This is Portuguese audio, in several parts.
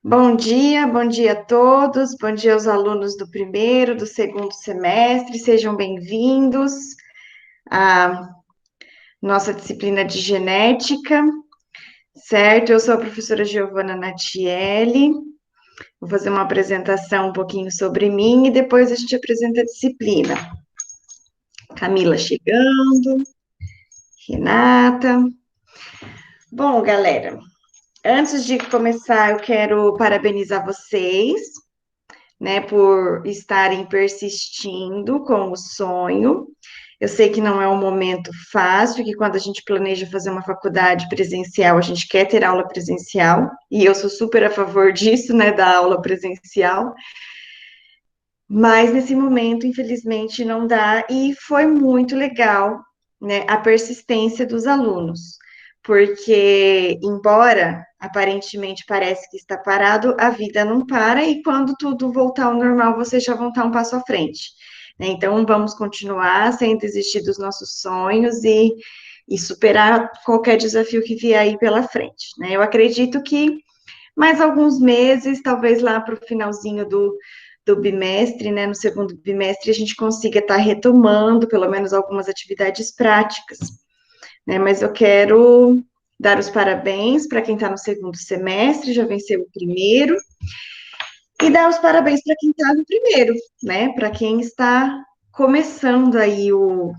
Bom dia a todos, bom dia aos alunos do primeiro, do segundo semestre, sejam bem-vindos à nossa disciplina de genética, certo? Eu sou a professora Giovana Natielli, vou fazer uma apresentação um pouquinho sobre mim e depois a gente apresenta a disciplina. Camila chegando, Renata. Bom, galera, antes de começar, eu quero parabenizar vocês, né, por estarem persistindo com o sonho. Eu sei que não é um momento fácil, que quando a gente planeja fazer uma faculdade presencial, a gente quer ter aula presencial, e eu sou super a favor disso, né, da aula presencial, mas nesse momento, infelizmente, não dá, e foi muito legal, né, a persistência dos alunos, porque, embora aparentemente parece que está parado, a vida não para, e quando tudo voltar ao normal, vocês já vão estar um passo à frente, né? Então, vamos continuar sem desistir dos nossos sonhos e superar qualquer desafio que vier aí pela frente, né? Eu acredito que mais alguns meses, talvez lá para o finalzinho do bimestre, né, no segundo bimestre, a gente consiga estar retomando pelo menos algumas atividades práticas, né? Mas eu quero dar os parabéns para quem está no segundo semestre, já venceu o primeiro, e dar os parabéns para quem está no primeiro, né? Para quem está começando aí o,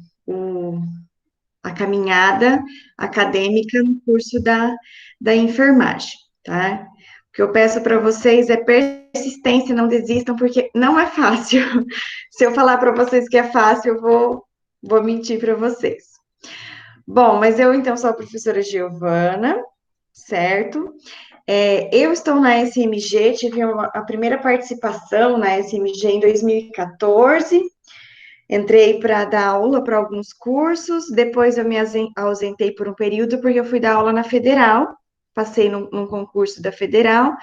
a caminhada acadêmica no curso da enfermagem, tá? O que eu peço para vocês é persistência, não desistam, porque não é fácil. Se eu falar para vocês que é fácil, vou mentir para vocês. Bom, mas eu então sou a professora Giovana, certo? Eu estou na SMG, tive a primeira participação na SMG em 2014. Entrei para dar aula para alguns cursos, depois eu me ausentei por um período porque eu fui dar aula na Federal, passei num concurso da Federal,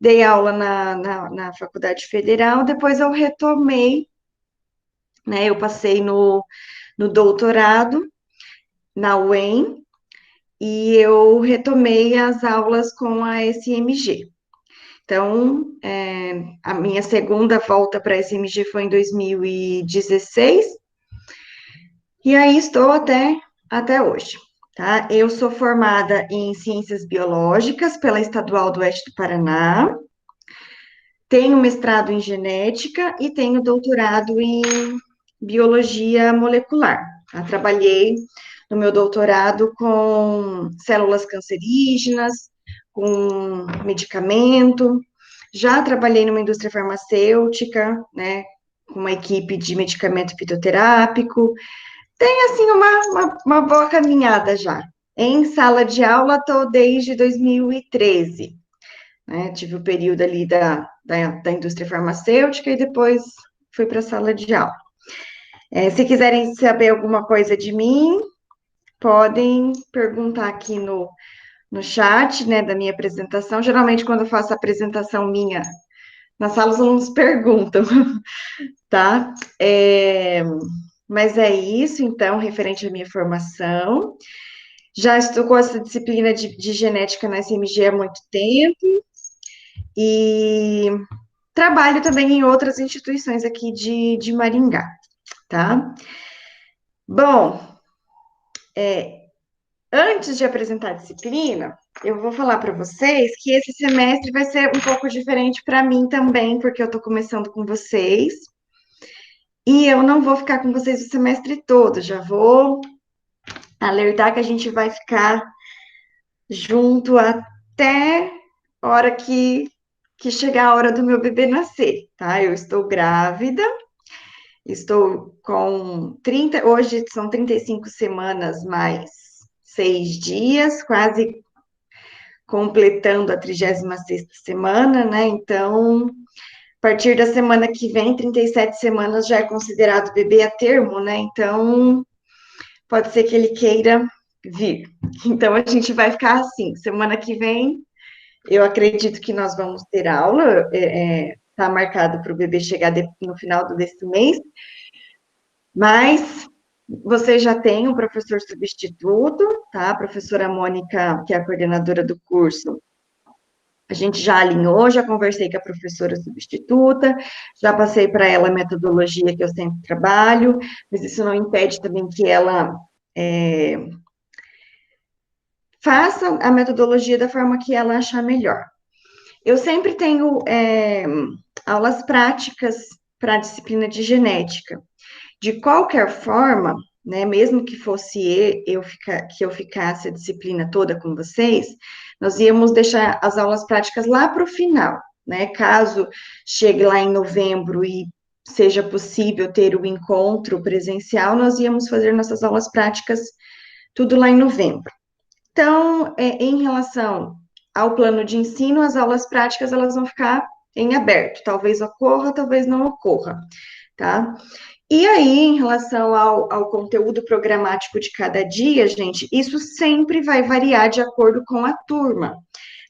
dei aula na Faculdade Federal, depois eu retomei, né? Eu passei no doutorado na UEM e eu retomei as aulas com a SMG. Então, a minha segunda volta para a SMG foi em 2016, e aí estou até hoje, tá? Eu sou formada em Ciências Biológicas pela Estadual do Oeste do Paraná, tenho mestrado em Genética e tenho doutorado em Biologia Molecular. Tá? Trabalhei no meu doutorado com células cancerígenas, com medicamento, já trabalhei numa indústria farmacêutica, né, com uma equipe de medicamento fitoterápico, tem, assim, uma boa caminhada já. Em sala de aula, estou desde 2013, né? Tive o período ali da indústria farmacêutica e depois fui para a sala de aula. Se quiserem saber alguma coisa de mim, podem perguntar aqui no chat, né, da minha apresentação. Geralmente, quando eu faço a apresentação minha na sala, os alunos perguntam, tá? Mas é isso, então, referente à minha formação. Já estou com essa disciplina de genética na SMG há muito tempo e trabalho também em outras instituições aqui de Maringá, tá? Bom, antes de apresentar a disciplina, eu vou falar para vocês que esse semestre vai ser um pouco diferente para mim também, porque eu estou começando com vocês e eu não vou ficar com vocês o semestre todo, já vou alertar que a gente vai ficar junto até a hora que chegar a hora do meu bebê nascer, tá? Eu estou grávida, estou com 30, hoje são 35 semanas mais 6 dias, quase completando a 36ª semana, né? Então, a partir da semana que vem, 37 semanas já é considerado bebê a termo, né? Então, pode ser que ele queira vir. Então, a gente vai ficar assim, semana que vem, eu acredito que nós vamos ter aula, está marcado para o bebê chegar no final desse mês, mas você já tem um professor substituto, tá? A professora Mônica, que é a coordenadora do curso, A gente já alinhou, já conversei com a professora substituta, já passei para ela a metodologia que eu sempre trabalho, mas isso não impede também que ela faça a metodologia da forma que ela achar melhor. Eu sempre tenho aulas práticas para a disciplina de genética. De qualquer forma, né, mesmo que fosse que eu ficasse a disciplina toda com vocês, nós íamos deixar as aulas práticas lá para o final, né? Caso chegue lá em novembro e seja possível ter o encontro presencial, nós íamos fazer nossas aulas práticas tudo lá em novembro. Então, em relação ao plano de ensino, as aulas práticas elas vão ficar em aberto. Talvez ocorra, talvez não ocorra, tá? E aí, em relação ao conteúdo programático de cada dia, gente, isso sempre vai variar de acordo com a turma,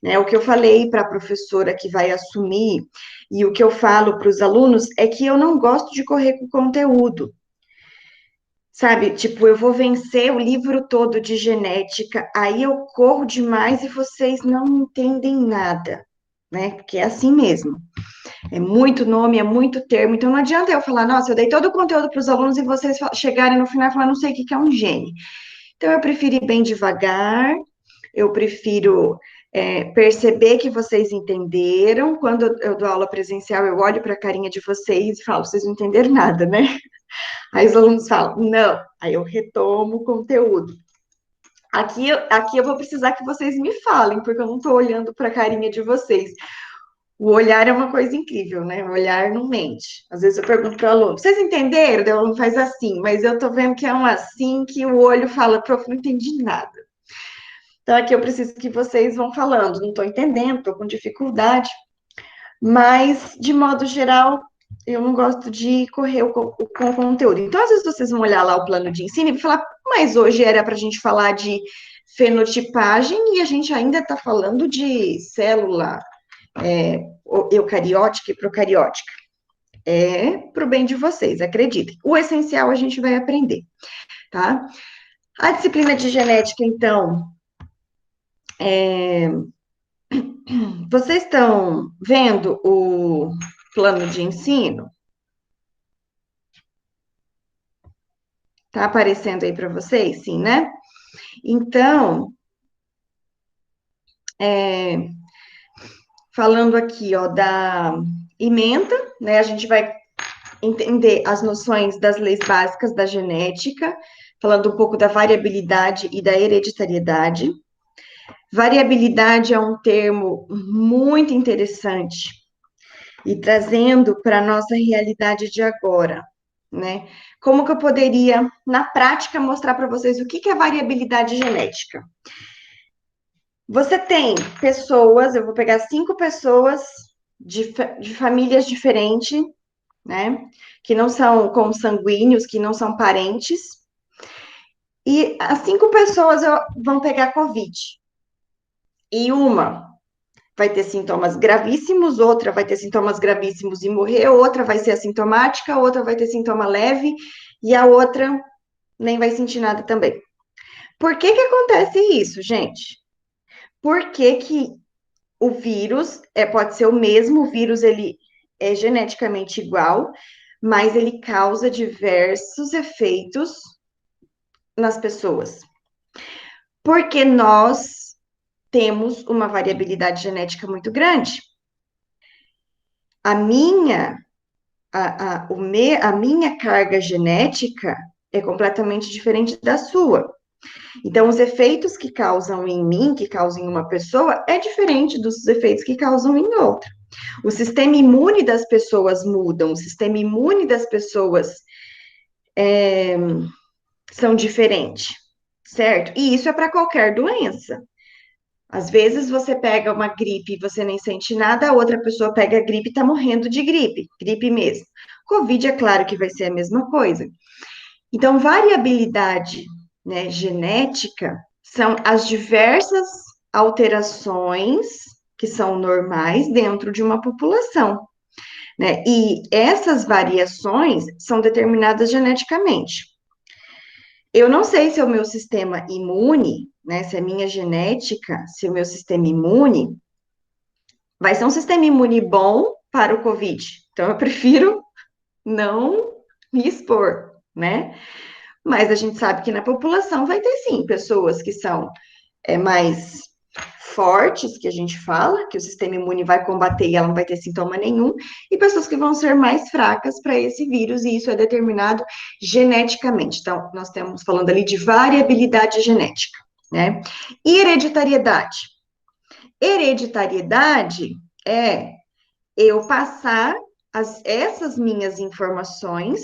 né? O que eu falei para a professora que vai assumir e o que eu falo para os alunos é que eu não gosto de correr com conteúdo. Sabe, tipo, eu vou vencer o livro todo de genética, aí eu corro demais e vocês não entendem nada, né? Porque é assim mesmo. É muito nome, é muito termo, então não adianta eu falar, nossa, eu dei todo o conteúdo para os alunos e vocês chegarem no final e falar, não sei o que é um gene. Então eu prefiro ir bem devagar, eu prefiro perceber que vocês entenderam. Quando eu dou aula presencial, eu olho para a carinha de vocês e falo, vocês não entenderam nada, né? Aí os alunos falam, não. Aí eu retomo o conteúdo. Aqui eu vou precisar que vocês me falem, porque eu não estou olhando para a carinha de vocês. O olhar é uma coisa incrível, né? O olhar não mente. Às vezes eu pergunto para o aluno, vocês entenderam? Daí o aluno faz assim, mas eu estou vendo que é um assim que o olho fala, prof, não entendi nada. Então aqui eu preciso que vocês vão falando, não estou entendendo, estou com dificuldade. Mas, de modo geral, eu não gosto de correr com o conteúdo. Então, às vezes, vocês vão olhar lá o plano de ensino e vão falar, mas hoje era para a gente falar de fenotipagem e a gente ainda está falando de célula eucariótica e procariótica. É para o bem de vocês, acreditem. O essencial a gente vai aprender, tá? A disciplina de genética, então, vocês estão vendo o plano de ensino? Tá aparecendo aí para vocês? Sim, né? Então, falando aqui, ó, da ementa, né? A gente vai entender as noções das leis básicas da genética, falando um pouco da variabilidade e da hereditariedade. Variabilidade é um termo muito interessante e trazendo para a nossa realidade de agora, né? Como que eu poderia, na prática, mostrar para vocês o que é variabilidade genética? Você tem pessoas, eu vou pegar 5 pessoas de famílias diferentes, né? Que não são consanguíneos, que não são parentes. E as 5 pessoas vão pegar Covid. E uma vai ter sintomas gravíssimos, outra vai ter sintomas gravíssimos e morrer, outra vai ser assintomática, outra vai ter sintoma leve, e a outra nem vai sentir nada também. Por que que acontece isso, gente? Por que que o vírus pode ser o mesmo, o vírus ele é geneticamente igual, mas ele causa diversos efeitos nas pessoas. Porque nós temos uma variabilidade genética muito grande. A minha, a minha carga genética é completamente diferente da sua. Então, os efeitos que causam em mim, que causam em uma pessoa, é diferente dos efeitos que causam em outra. O sistema imune das pessoas mudam, o sistema imune das pessoas são diferentes, certo? E isso é para qualquer doença. Às vezes você pega uma gripe e você nem sente nada, a outra pessoa pega a gripe e está morrendo de gripe, gripe mesmo. Covid é claro que vai ser a mesma coisa. Então, variabilidade, né, genética são as diversas alterações que são normais dentro de uma população, né? E essas variações são determinadas geneticamente. Eu não sei se é o meu sistema imune, né, se é minha genética, se é o meu sistema imune vai ser um sistema imune bom para o Covid. Então, eu prefiro não me expor, né? Mas a gente sabe que na população vai ter sim pessoas que são mais fortes, que a gente fala, que o sistema imune vai combater e ela não vai ter sintoma nenhum, e pessoas que vão ser mais fracas para esse vírus, e isso é determinado geneticamente. Então, nós estamos falando ali de variabilidade genética, né? E hereditariedade. Hereditariedade é eu passar essas minhas informações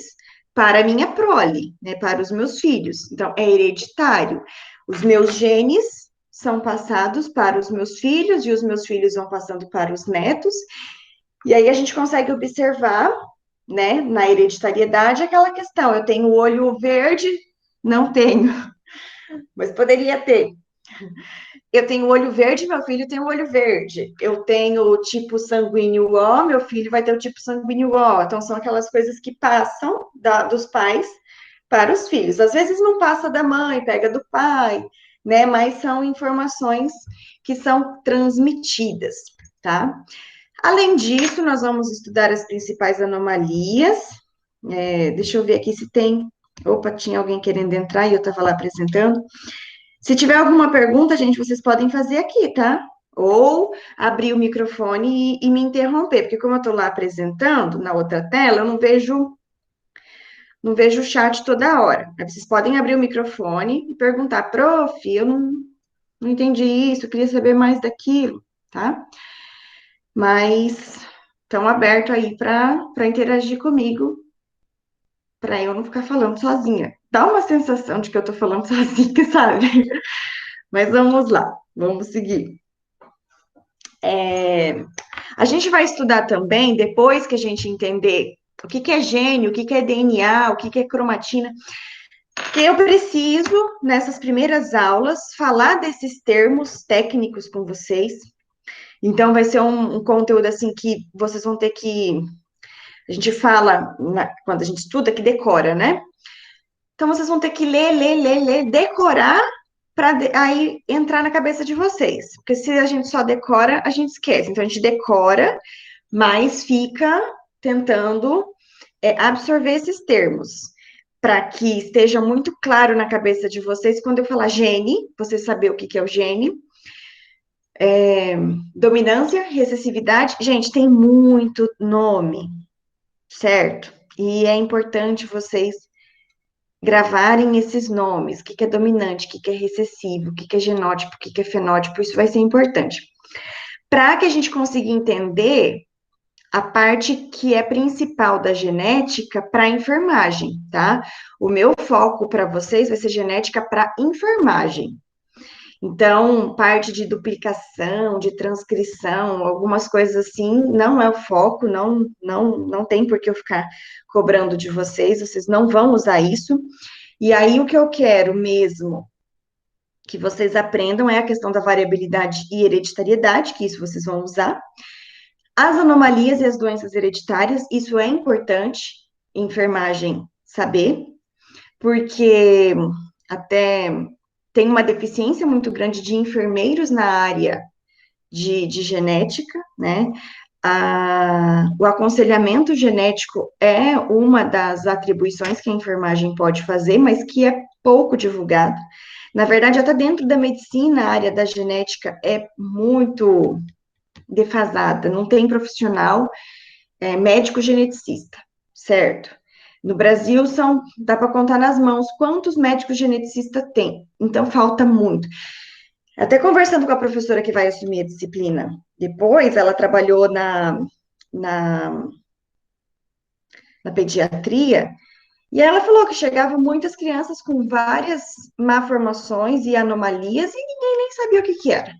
para a minha prole, né, para os meus filhos. Então, é hereditário. Os meus genes são passados para os meus filhos e os meus filhos vão passando para os netos. E aí a gente consegue observar, né, na hereditariedade aquela questão, eu tenho o olho verde, não tenho, mas poderia ter. Eu tenho olho verde, meu filho tem o olho verde. Eu tenho o tipo sanguíneo O, meu filho vai ter o tipo sanguíneo O. Então, são aquelas coisas que passam dos pais para os filhos. Às vezes não passa da mãe, pega do pai, né? Mas são informações que são transmitidas, tá? Além disso, nós vamos estudar as principais anomalias. Deixa eu ver aqui se tem. Opa, tinha alguém querendo entrar e eu estava lá apresentando. Se tiver alguma pergunta, gente, vocês podem fazer aqui, tá? Ou abrir o microfone e me interromper, porque como eu estou lá apresentando na outra tela, eu não vejo o chat toda hora. Aí vocês podem abrir o microfone e perguntar, prof, eu não entendi isso, eu queria saber mais daquilo, tá? Mas estão abertos aí para interagir comigo, para eu não ficar falando sozinha. Dá uma sensação de que eu estou falando sozinha, sabe? Mas vamos lá, vamos seguir. A gente vai estudar também, depois que a gente entender o que é gene, o que é DNA, o que é cromatina, que eu preciso, nessas primeiras aulas, falar desses termos técnicos com vocês. Então, vai ser um conteúdo assim que vocês vão ter que. A gente fala, quando a gente estuda, que decora, né? Então, vocês vão ter que ler, decorar, para aí entrar na cabeça de vocês. Porque se a gente só decora, a gente esquece. Então, a gente decora, mas fica tentando absorver esses termos, para que esteja muito claro na cabeça de vocês, quando eu falar gene, vocês saber o que é o gene, dominância, recessividade, gente, tem muito nome, certo? E é importante vocês gravarem esses nomes, o que é dominante, o que é recessivo, o que é genótipo, o que é fenótipo, isso vai ser importante. Para que a gente consiga entender a parte que é principal da genética para a enfermagem, tá? O meu foco para vocês vai ser genética para enfermagem. Então, parte de duplicação, de transcrição, algumas coisas assim, não é o foco, não tem por que eu ficar cobrando de vocês não vão usar isso. E aí, o que eu quero mesmo que vocês aprendam é a questão da variabilidade e hereditariedade, que isso vocês vão usar. As anomalias e as doenças hereditárias, isso é importante em enfermagem saber, porque até tem uma deficiência muito grande de enfermeiros na área de genética, né? O aconselhamento genético é uma das atribuições que a enfermagem pode fazer, mas que é pouco divulgado. Na verdade, até dentro da medicina, a área da genética é muito defasada, não tem profissional médico geneticista, certo? No Brasil, dá para contar nas mãos quantos médicos geneticistas tem, então falta muito. Até conversando com a professora que vai assumir a disciplina depois, ela trabalhou na, na pediatria, e ela falou que chegavam muitas crianças com várias malformações e anomalias e ninguém nem sabia o que era.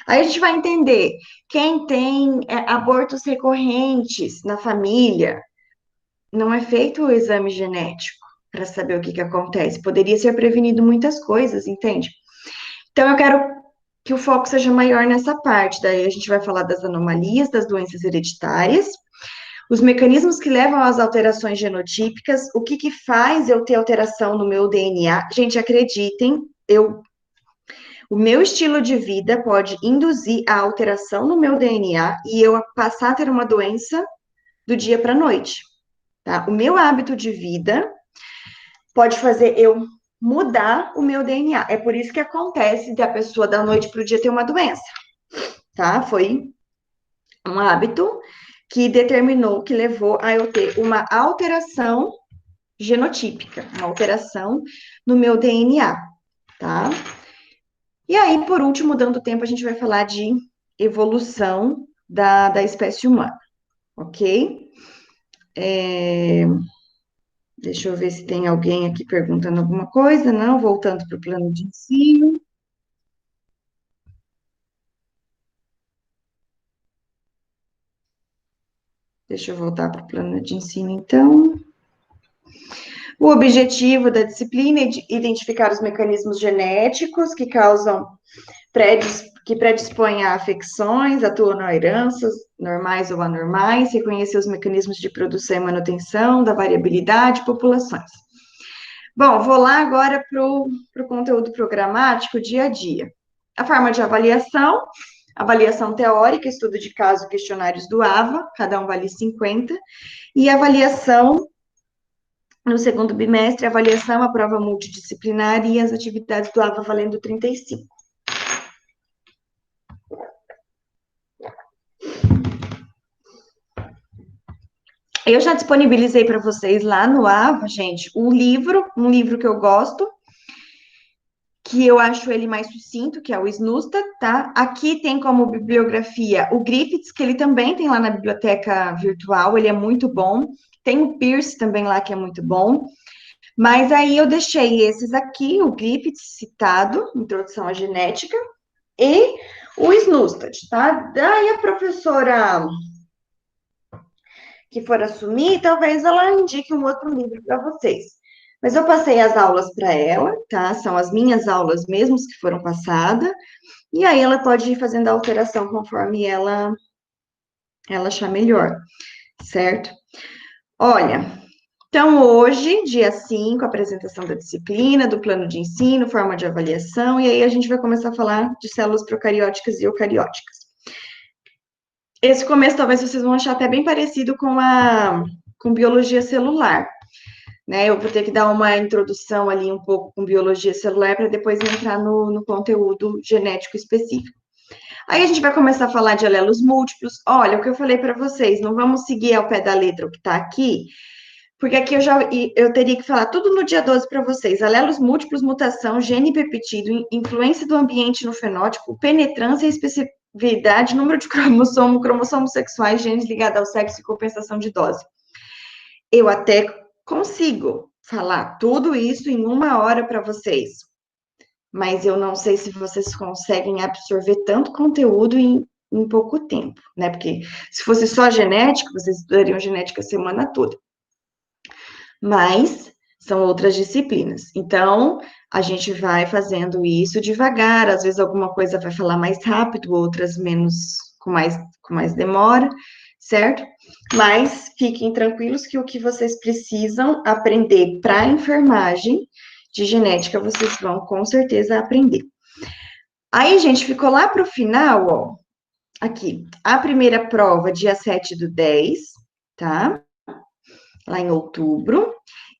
Aí a gente vai entender quem tem abortos recorrentes na família, não é feito o exame genético para saber o que acontece. Poderia ser prevenido muitas coisas, entende? Então, eu quero que o foco seja maior nessa parte. Daí a gente vai falar das anomalias, das doenças hereditárias, os mecanismos que levam às alterações genotípicas, o que faz eu ter alteração no meu DNA. Gente, acreditem, O meu estilo de vida pode induzir a alteração no meu DNA e eu passar a ter uma doença do dia para a noite, tá? O meu hábito de vida pode fazer eu mudar o meu DNA. É por isso que acontece da pessoa da noite para o dia ter uma doença, tá? Foi um hábito que determinou, que levou a eu ter uma alteração genotípica, uma alteração no meu DNA, tá? E aí, por último, dando tempo, a gente vai falar de evolução da espécie humana, ok? Deixa eu ver se tem alguém aqui perguntando alguma coisa. Não, voltando para o plano de ensino. Deixa eu voltar para o plano de ensino, então. O objetivo da disciplina é identificar os mecanismos genéticos que causam, que predispõem a afecções, atuam na heranças, normais ou anormais, reconhecer os mecanismos de produção e manutenção da variabilidade de populações. Bom, vou lá agora para o conteúdo programático dia a dia. A forma de avaliação, avaliação teórica, estudo de caso, questionários do AVA, cada um vale 50, e avaliação no segundo bimestre, avaliação, a prova multidisciplinar e as atividades do AVA valendo 35. Eu já disponibilizei para vocês lá no AVA, gente, um livro que eu gosto, que eu acho ele mais sucinto, que é o Snusta, tá? Aqui tem como bibliografia o Griffiths, que ele também tem lá na biblioteca virtual, ele é muito bom. Tem o Pierce também lá, que é muito bom. Mas aí eu deixei esses aqui, o Griffiths citado, Introdução à Genética, e o Snustat, tá? Daí a professora que for assumir, talvez ela indique um outro livro para vocês. Mas eu passei as aulas para ela, tá? São as minhas aulas mesmos que foram passadas, e aí ela pode ir fazendo a alteração conforme ela achar melhor, certo? Olha, então hoje, dia 5, apresentação da disciplina, do plano de ensino, forma de avaliação, e aí a gente vai começar a falar de células procarióticas e eucarióticas. Esse começo talvez vocês vão achar até bem parecido com biologia celular, né? Eu vou ter que dar uma introdução ali um pouco com biologia celular para depois entrar no conteúdo genético específico. Aí a gente vai começar a falar de alelos múltiplos. Olha, o que eu falei para vocês, não vamos seguir ao pé da letra o que está aqui, porque aqui eu teria que falar tudo no dia 12 para vocês. Alelos múltiplos, mutação, gene peptídeo, influência do ambiente no fenótipo, penetrância e especificidade, número de cromossomos sexuais, genes ligados ao sexo e compensação de dose. Eu até consigo falar tudo isso em 1 hora para vocês, mas eu não sei se vocês conseguem absorver tanto conteúdo em pouco tempo, né? Porque se fosse só genética, vocês estudariam genética a semana toda. Mas são outras disciplinas. Então, a gente vai fazendo isso devagar, às vezes alguma coisa vai falar mais rápido, outras menos, com mais demora, certo? Mas fiquem tranquilos que o que vocês precisam aprender para enfermagem de genética, vocês vão com certeza aprender. Aí, gente, ficou lá para o final, ó, aqui, a primeira prova, dia 7/10, tá? Lá em outubro.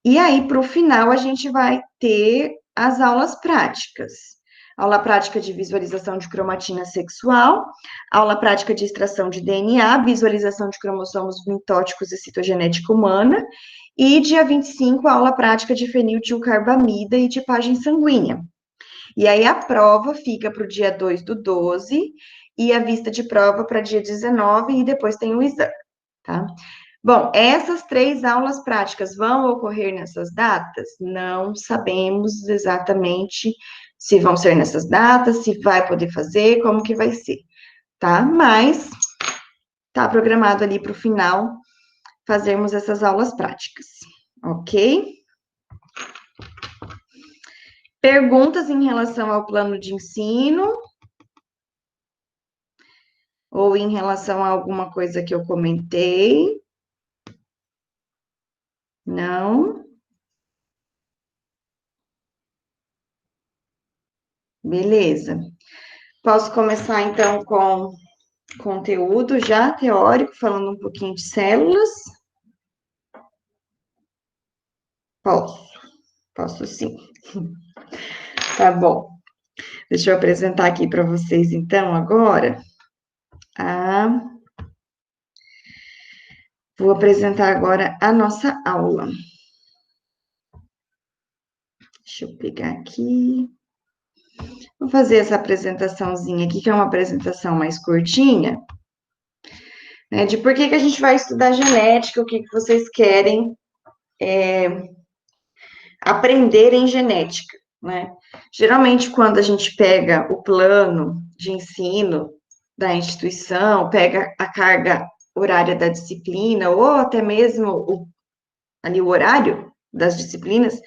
E aí, para o final, a gente vai ter as aulas práticas. Aula prática de visualização de cromatina sexual, aula prática de extração de DNA, visualização de cromossomos mitóticos e citogenética humana, e dia 25, aula prática de feniltilcarbamida e tipagem sanguínea. E aí a prova fica para o dia 2/12 e a vista de prova para dia 19 e depois tem o exame, tá? Bom, essas 3 aulas práticas vão ocorrer nessas datas? Não sabemos exatamente se vão ser nessas datas, se vai poder fazer, como que vai ser, tá? Mas tá programado ali para o final fazermos essas aulas práticas, ok? Perguntas em relação ao plano de ensino? Ou em relação a alguma coisa que eu comentei? Não? Beleza. Posso começar, então, com conteúdo já teórico, falando um pouquinho de células? Posso, posso sim. Tá bom. Deixa eu apresentar aqui para vocês, então, agora. A... Vou apresentar agora a nossa aula. Deixa eu pegar aqui. Vou fazer essa apresentaçãozinha aqui, que é uma apresentação mais curtinha, né, de por que a gente vai estudar genética, o que vocês querem aprender em genética, né? Geralmente, quando a gente pega o plano de ensino da instituição, pega a carga horária da disciplina, ou até mesmo ali o horário das disciplinas,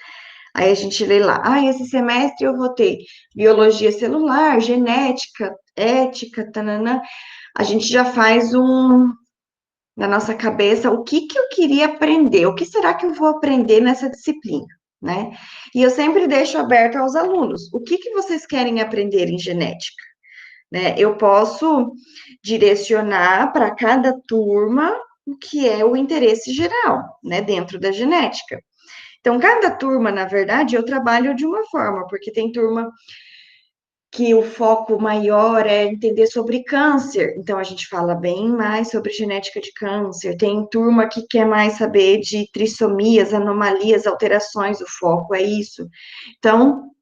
aí a gente lê lá, esse semestre eu vou ter biologia celular, genética, ética, tananã. A gente já faz na nossa cabeça o que eu queria aprender, o que será que eu vou aprender nessa disciplina, né? E eu sempre deixo aberto aos alunos, o que vocês querem aprender em genética, né? Eu posso direcionar para cada turma o que é o interesse geral, né, dentro da genética. Então, cada turma, na verdade, eu trabalho de uma forma, porque tem turma que o foco maior é entender sobre câncer, então a gente fala bem mais sobre genética de câncer. Tem turma que quer mais saber de trissomias, anomalias, alterações, o foco é isso. Então,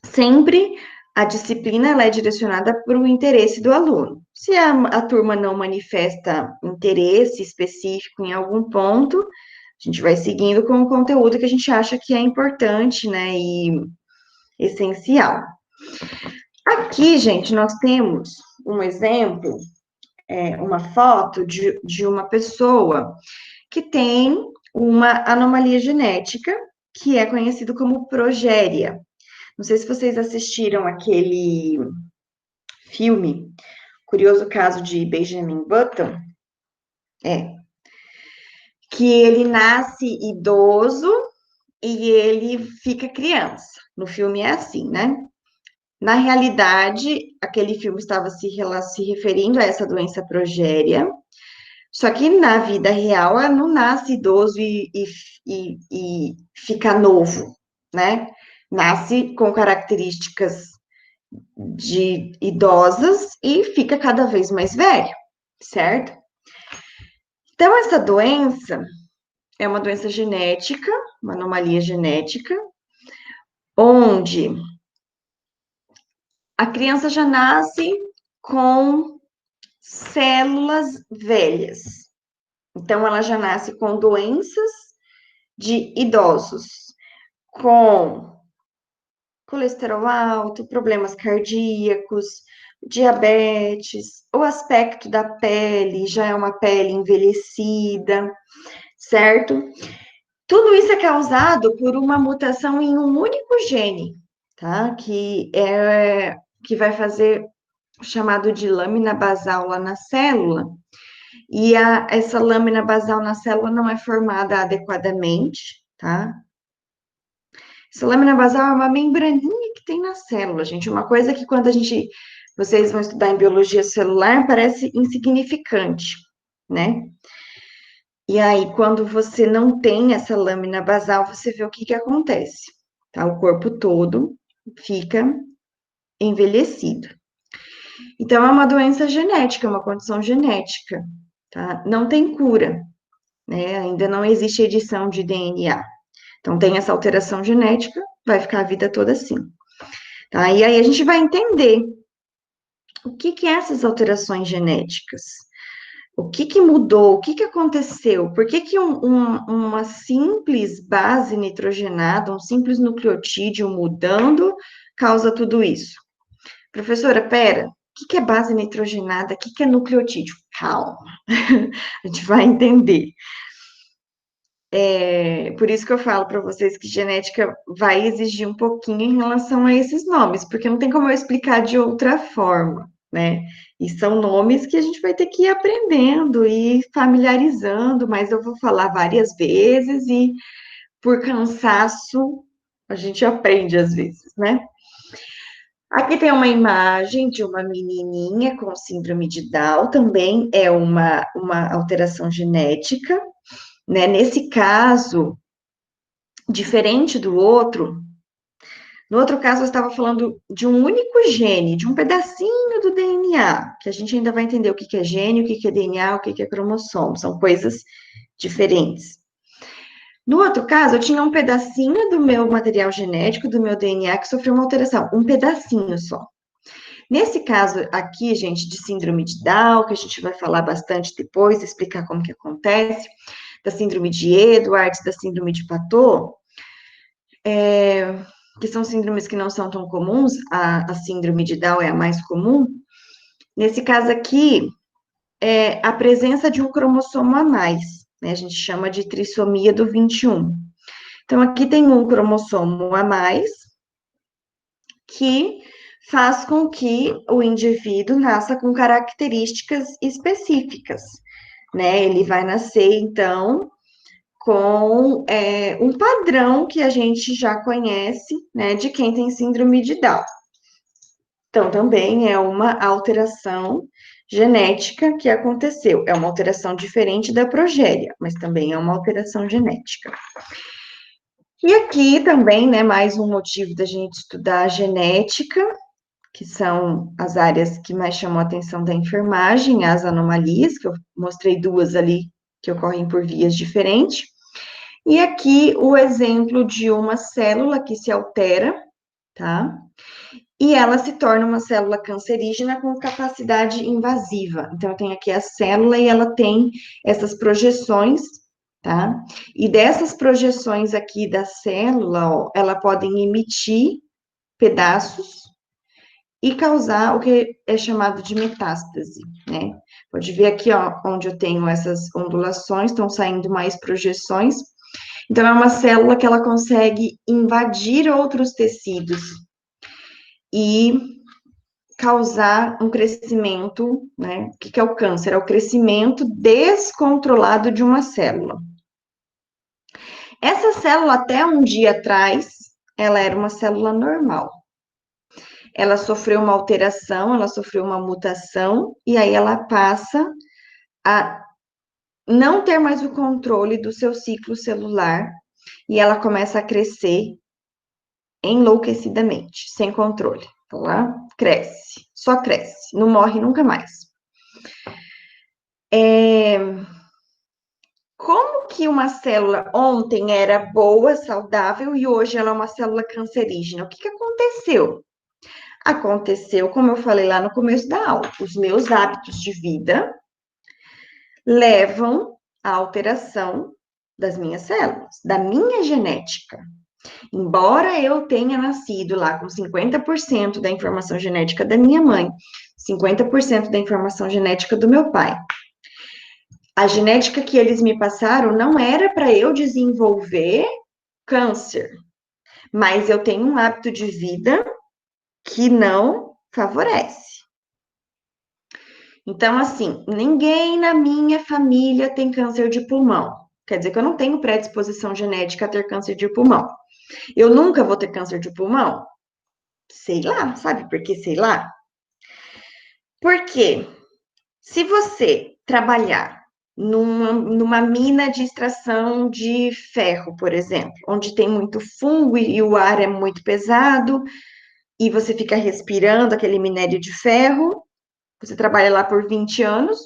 sempre a disciplina ela é direcionada para o interesse do aluno. Se a turma não manifesta interesse específico em algum ponto, a gente vai seguindo com o conteúdo que a gente acha que é importante, né, e essencial. Aqui, gente, nós temos um exemplo, uma foto de uma pessoa que tem uma anomalia genética que é conhecido como progéria. Não sei se vocês assistiram aquele filme, Curioso Caso de Benjamin Button, que ele nasce idoso e ele fica criança. No filme é assim, né? Na realidade, aquele filme estava se referindo a essa doença progéria, só que na vida real ela não nasce idoso e fica novo, né? Nasce com características de idosas e fica cada vez mais velho, certo? Então, essa doença é uma doença genética, uma anomalia genética, onde a criança já nasce com células velhas. Então, ela já nasce com doenças de idosos, com colesterol alto, problemas cardíacos, diabetes, o aspecto da pele já é uma pele envelhecida, certo? Tudo isso é causado por uma mutação em um único gene, tá? Que vai fazer o chamado de lâmina basal lá na célula, e essa lâmina basal na célula não é formada adequadamente, tá? Essa lâmina basal é uma membraninha que tem na célula, gente. Uma coisa que vocês vão estudar em biologia celular, parece insignificante, né? E aí, quando você não tem essa lâmina basal, você vê o que acontece, tá? O corpo todo fica envelhecido. Então, é uma doença genética, é uma condição genética, tá? Não tem cura, né? Ainda não existe edição de DNA. Então, tem essa alteração genética, vai ficar a vida toda assim. Tá? E aí a gente vai entender o que é essas alterações genéticas. O que mudou? O que aconteceu? Por que uma simples base nitrogenada, um simples nucleotídeo mudando, causa tudo isso? Professora, pera, o que é base nitrogenada? O que é nucleotídeo? Calma, a gente vai entender. Por isso que eu falo para vocês que genética vai exigir um pouquinho em relação a esses nomes, porque não tem como eu explicar de outra forma, né? E são nomes que a gente vai ter que ir aprendendo e familiarizando, mas eu vou falar várias vezes e por cansaço a gente aprende às vezes, né? Aqui tem uma imagem de uma menininha com síndrome de Down, também é uma alteração genética, né? Nesse caso, diferente do outro, no outro caso, eu estava falando de um único gene, de um pedacinho do DNA, que a gente ainda vai entender o que é gene, o que é DNA, o que é cromossomo, são coisas diferentes. No outro caso, eu tinha um pedacinho do meu material genético, do meu DNA, que sofreu uma alteração, um pedacinho só. Nesse caso aqui, gente, de síndrome de Down, que a gente vai falar bastante depois, explicar como que acontece, da síndrome de Edwards, da síndrome de Patot, que são síndromes que não são tão comuns, a síndrome de Down é a mais comum. Nesse caso aqui, é a presença de um cromossomo a mais, né? A gente chama de trissomia do 21. Então, aqui tem um cromossomo a mais, que faz com que o indivíduo nasça com características específicas, né? Ele vai nascer, então, com um padrão que a gente já conhece, né, de quem tem síndrome de Down. Então, também é uma alteração genética que aconteceu. É uma alteração diferente da progéria, mas também é uma alteração genética. E aqui também, né, mais um motivo da gente estudar a genética, que são as áreas que mais chamam a atenção da enfermagem, as anomalias, que eu mostrei duas ali, que ocorrem por vias diferentes. E aqui o exemplo de uma célula que se altera, tá? E ela se torna uma célula cancerígena com capacidade invasiva. Então, eu tenho aqui a célula e ela tem essas projeções, tá? E dessas projeções aqui da célula, ó, ela podem emitir pedaços e causar o que é chamado de metástase, né? Pode ver aqui, ó, onde eu tenho essas ondulações, estão saindo mais projeções. Então, é uma célula que ela consegue invadir outros tecidos e causar um crescimento, né? O que é o câncer? É o crescimento descontrolado de uma célula. Essa célula, até um dia atrás, ela era uma célula normal. Ela sofreu uma alteração, ela sofreu uma mutação, e aí ela passa a não ter mais o controle do seu ciclo celular, e ela começa a crescer enlouquecidamente, sem controle. Tá lá? Cresce, só cresce, não morre nunca mais. Como que uma célula ontem era boa, saudável, e hoje ela é uma célula cancerígena? O que aconteceu? Aconteceu, como eu falei lá no começo da aula, os meus hábitos de vida levam à alteração das minhas células, da minha genética. Embora eu tenha nascido lá com 50% da informação genética da minha mãe, 50% da informação genética do meu pai, a genética que eles me passaram não era para eu desenvolver câncer, mas eu tenho um hábito de vida que não favorece. Então, assim, ninguém na minha família tem câncer de pulmão. Quer dizer que eu não tenho predisposição genética a ter câncer de pulmão. Eu nunca vou ter câncer de pulmão? Sei lá, sabe por que sei lá? Porque se você trabalhar numa mina de extração de ferro, por exemplo, onde tem muito fungo e o ar é muito pesado, e você fica respirando aquele minério de ferro, você trabalha lá por 20 anos,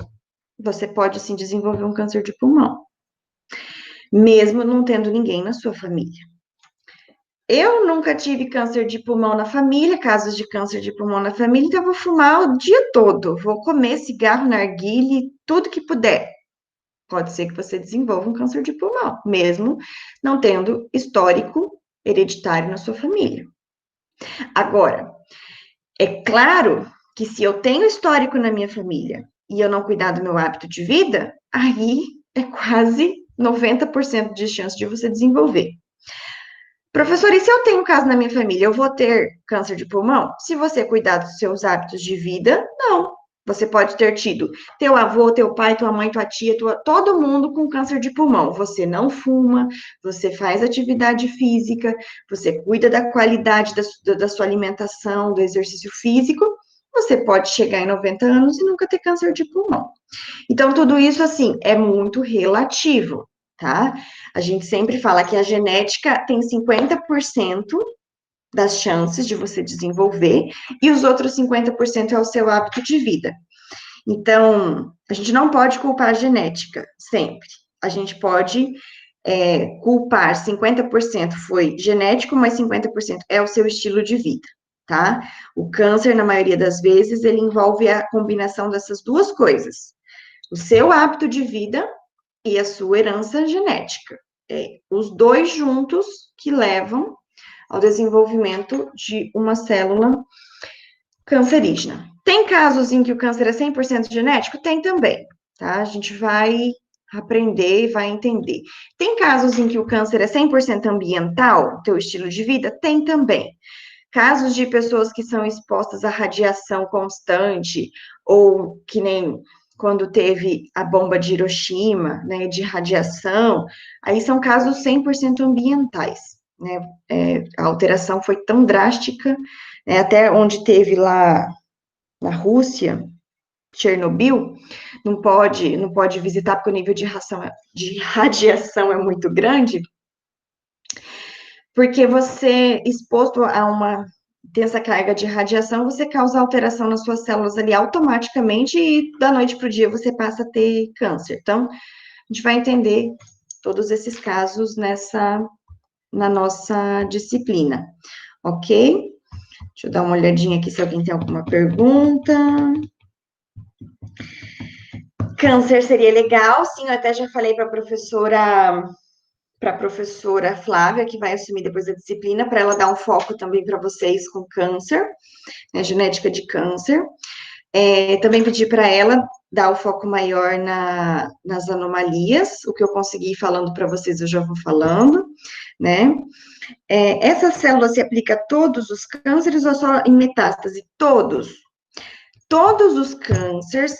você pode sim desenvolver um câncer de pulmão, mesmo não tendo ninguém na sua família. Eu nunca tive câncer de pulmão na família, casos de câncer de pulmão na família, então eu vou fumar o dia todo, vou comer cigarro, narguile, tudo que puder. Pode ser que você desenvolva um câncer de pulmão, mesmo não tendo histórico hereditário na sua família. Agora, é claro que se eu tenho histórico na minha família e eu não cuidar do meu hábito de vida, aí é quase 90% de chance de você desenvolver. Professor, e se eu tenho um caso na minha família, eu vou ter câncer de pulmão? Se você cuidar dos seus hábitos de vida, não. Você pode ter tido teu avô, teu pai, tua mãe, tua tia, todo mundo com câncer de pulmão. Você não fuma, você faz atividade física, você cuida da qualidade da sua alimentação, do exercício físico. Você pode chegar em 90 anos e nunca ter câncer de pulmão. Então, tudo isso, assim, é muito relativo, tá? A gente sempre fala que a genética tem 50% das chances de você desenvolver, e os outros 50% é o seu hábito de vida. Então, a gente não pode culpar a genética, sempre. A gente pode culpar 50% foi genético, mas 50% é o seu estilo de vida, tá? O câncer, na maioria das vezes, ele envolve a combinação dessas duas coisas. O seu hábito de vida e a sua herança genética. Os dois juntos que levam ao desenvolvimento de uma célula cancerígena. Tem casos em que o câncer é 100% genético? Tem também, tá? A gente vai aprender e vai entender. Tem casos em que o câncer é 100% ambiental, teu estilo de vida? Tem também. Casos de pessoas que são expostas à radiação constante, ou que nem quando teve a bomba de Hiroshima, né, de radiação, aí são casos 100% ambientais, né, a alteração foi tão drástica, né, até onde teve lá na Rússia, Chernobyl, não pode visitar porque o nível de radiação é muito grande, porque você, exposto a uma intensa carga de radiação, você causa alteração nas suas células ali automaticamente e da noite para o dia você passa a ter câncer. Então, a gente vai entender todos esses casos na nossa disciplina, ok? Deixa eu dar uma olhadinha aqui se alguém tem alguma pergunta. Câncer seria legal, sim, eu até já falei para a professora Flávia, que vai assumir depois a disciplina, para ela dar um foco também para vocês com câncer, né, genética de câncer. Também pedi para ela dar o foco maior nas anomalias, o que eu consegui falando para vocês, eu já vou falando, né? Essa célula se aplica a todos os cânceres ou só em metástase? Todos. Todos os cânceres,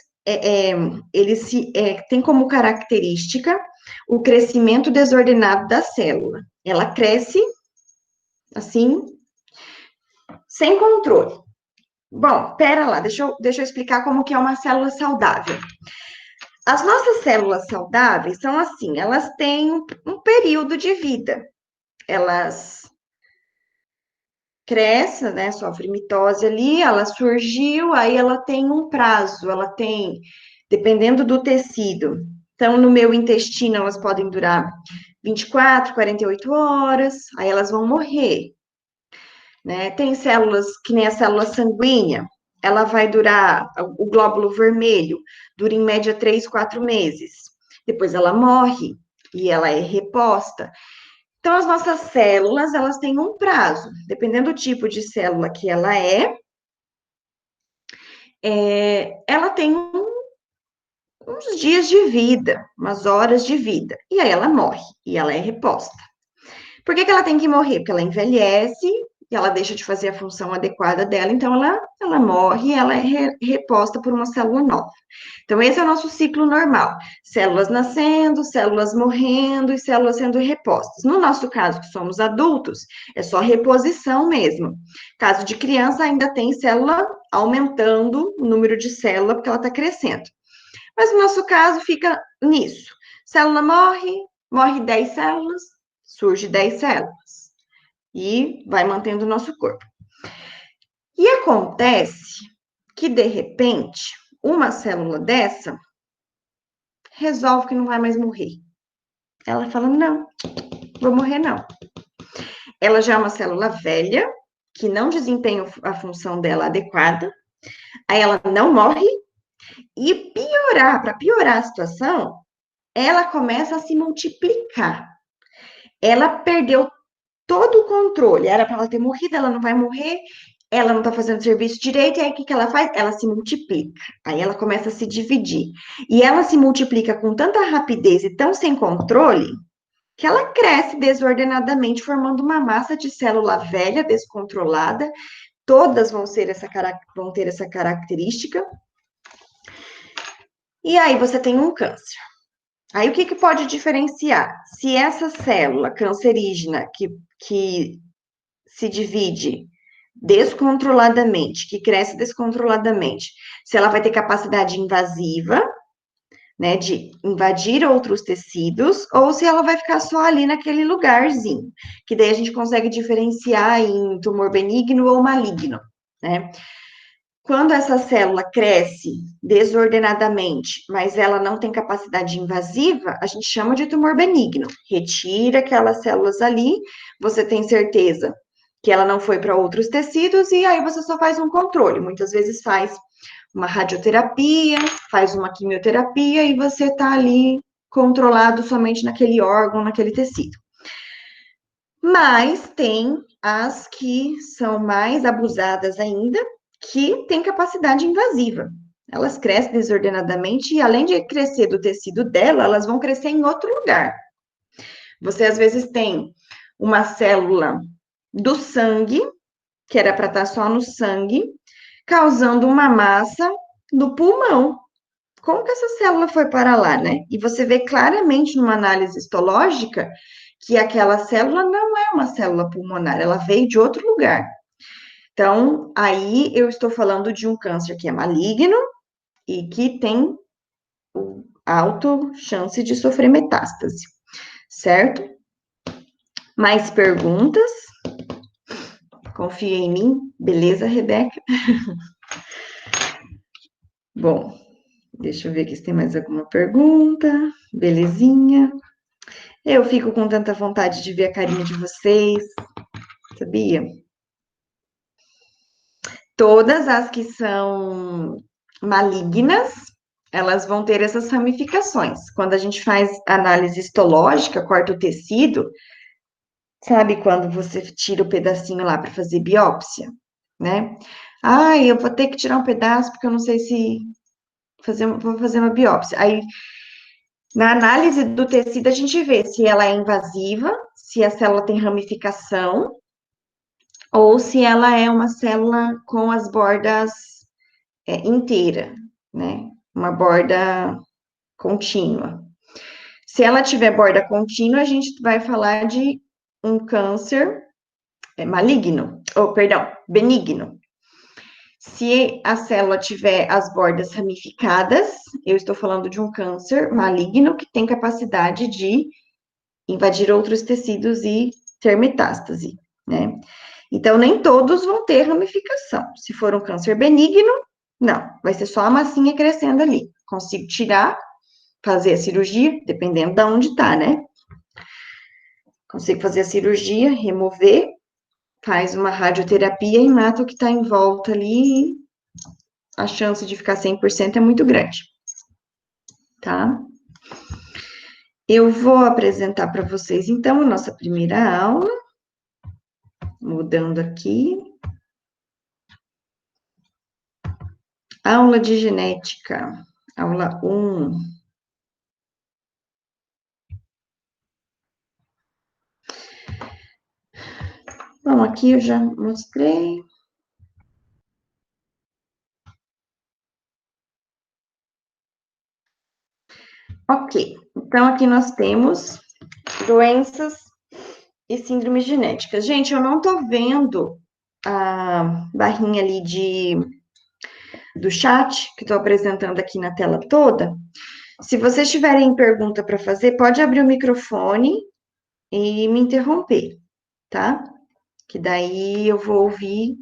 eles têm como característica o crescimento desordenado da célula. Ela cresce, assim, sem controle. Bom, pera lá, deixa eu explicar como que é uma célula saudável. As nossas células saudáveis são assim, elas têm um período de vida. Elas crescem, né, sofre mitose ali, ela surgiu, aí ela tem um prazo, ela tem, dependendo do tecido. Então, no meu intestino, elas podem durar 24, 48 horas, aí elas vão morrer, né? Tem células, que nem a célula sanguínea, ela vai durar, o glóbulo vermelho, dura em média 3, 4 meses. Depois ela morre e ela é reposta. Então, as nossas células, elas têm um prazo, dependendo do tipo de célula que ela ela tem uns dias de vida, umas horas de vida, e aí ela morre, e ela é reposta. Por que ela tem que morrer? Porque ela envelhece e ela deixa de fazer a função adequada dela, então ela morre e ela é reposta por uma célula nova. Então, esse é o nosso ciclo normal: células nascendo, células morrendo e células sendo repostas. No nosso caso, que somos adultos, é só reposição mesmo. Caso de criança, ainda tem célula aumentando o número de célula, porque ela está crescendo. Mas no nosso caso, fica nisso. Célula morre 10 células, surge 10 células. E vai mantendo o nosso corpo. E acontece que, de repente, uma célula dessa resolve que não vai mais morrer. Ela fala, não, vou morrer não. Ela já é uma célula velha, que não desempenha a função dela adequada, aí ela não morre, e para piorar a situação, ela começa a se multiplicar. Ela perdeu todo o controle, era para ela ter morrido, ela não vai morrer, ela não está fazendo serviço direito, e aí o que ela faz? Ela se multiplica. Aí ela começa a se dividir. E ela se multiplica com tanta rapidez e tão sem controle, que ela cresce desordenadamente, formando uma massa de célula velha, descontrolada. Todas vão ter essa característica. E aí você tem um câncer. Aí o que pode diferenciar? Se essa célula cancerígena que se divide descontroladamente, que cresce descontroladamente, se ela vai ter capacidade invasiva, né, de invadir outros tecidos, ou se ela vai ficar só ali naquele lugarzinho, que daí a gente consegue diferenciar em tumor benigno ou maligno, né? Quando essa célula cresce desordenadamente, mas ela não tem capacidade invasiva, a gente chama de tumor benigno. Retira aquelas células ali, você tem certeza que ela não foi para outros tecidos, e aí você só faz um controle. Muitas vezes faz uma radioterapia, faz uma quimioterapia, e você está ali controlado somente naquele órgão, naquele tecido. Mas tem as que são mais abusadas ainda, que têm capacidade invasiva. Elas crescem desordenadamente e, além de crescer do tecido dela, elas vão crescer em outro lugar. Você, às vezes, tem uma célula do sangue, que era para estar só no sangue, causando uma massa no pulmão. Como que essa célula foi para lá, né? E você vê claramente numa análise histológica que aquela célula não é uma célula pulmonar, ela veio de outro lugar. Então, aí eu estou falando de um câncer que é maligno e que tem alta chance de sofrer metástase, certo? Mais perguntas? Confia em mim? Beleza, Rebeca? Bom, deixa eu ver aqui se tem mais alguma pergunta. Belezinha. Eu fico com tanta vontade de ver a carinha de vocês, sabia? Todas as que são malignas, elas vão ter essas ramificações. Quando a gente faz análise histológica, corta o tecido, sabe quando você tira o pedacinho lá para fazer biópsia, né? Ah, eu vou ter que tirar um pedaço porque eu não sei se vou fazer uma biópsia. Aí, na análise do tecido, a gente vê se ela é invasiva, se a célula tem ramificação, ou se ela é uma célula com as bordas inteira, né? Uma borda contínua. Se ela tiver borda contínua, a gente vai falar de um câncer maligno, ou perdão, benigno. Se a célula tiver as bordas ramificadas, eu estou falando de um câncer maligno que tem capacidade de invadir outros tecidos e ter metástase, né? Então, nem todos vão ter ramificação. Se for um câncer benigno, não, vai ser só a massinha crescendo ali. Consigo tirar, fazer a cirurgia, dependendo de onde tá, né? Consigo fazer a cirurgia, remover, faz uma radioterapia e mata o que tá em volta ali. A chance de ficar 100% é muito grande, tá? Eu vou apresentar para vocês, então, a nossa primeira aula. Mudando aqui. Aula de genética, aula 1. Bom, aqui eu já mostrei. Ok, então aqui nós temos doenças e síndromes genéticas. Gente, eu não tô vendo a barrinha ali do chat, que estou apresentando aqui na tela toda. Se vocês tiverem pergunta para fazer, pode abrir o microfone e me interromper, tá? Que daí eu vou ouvir.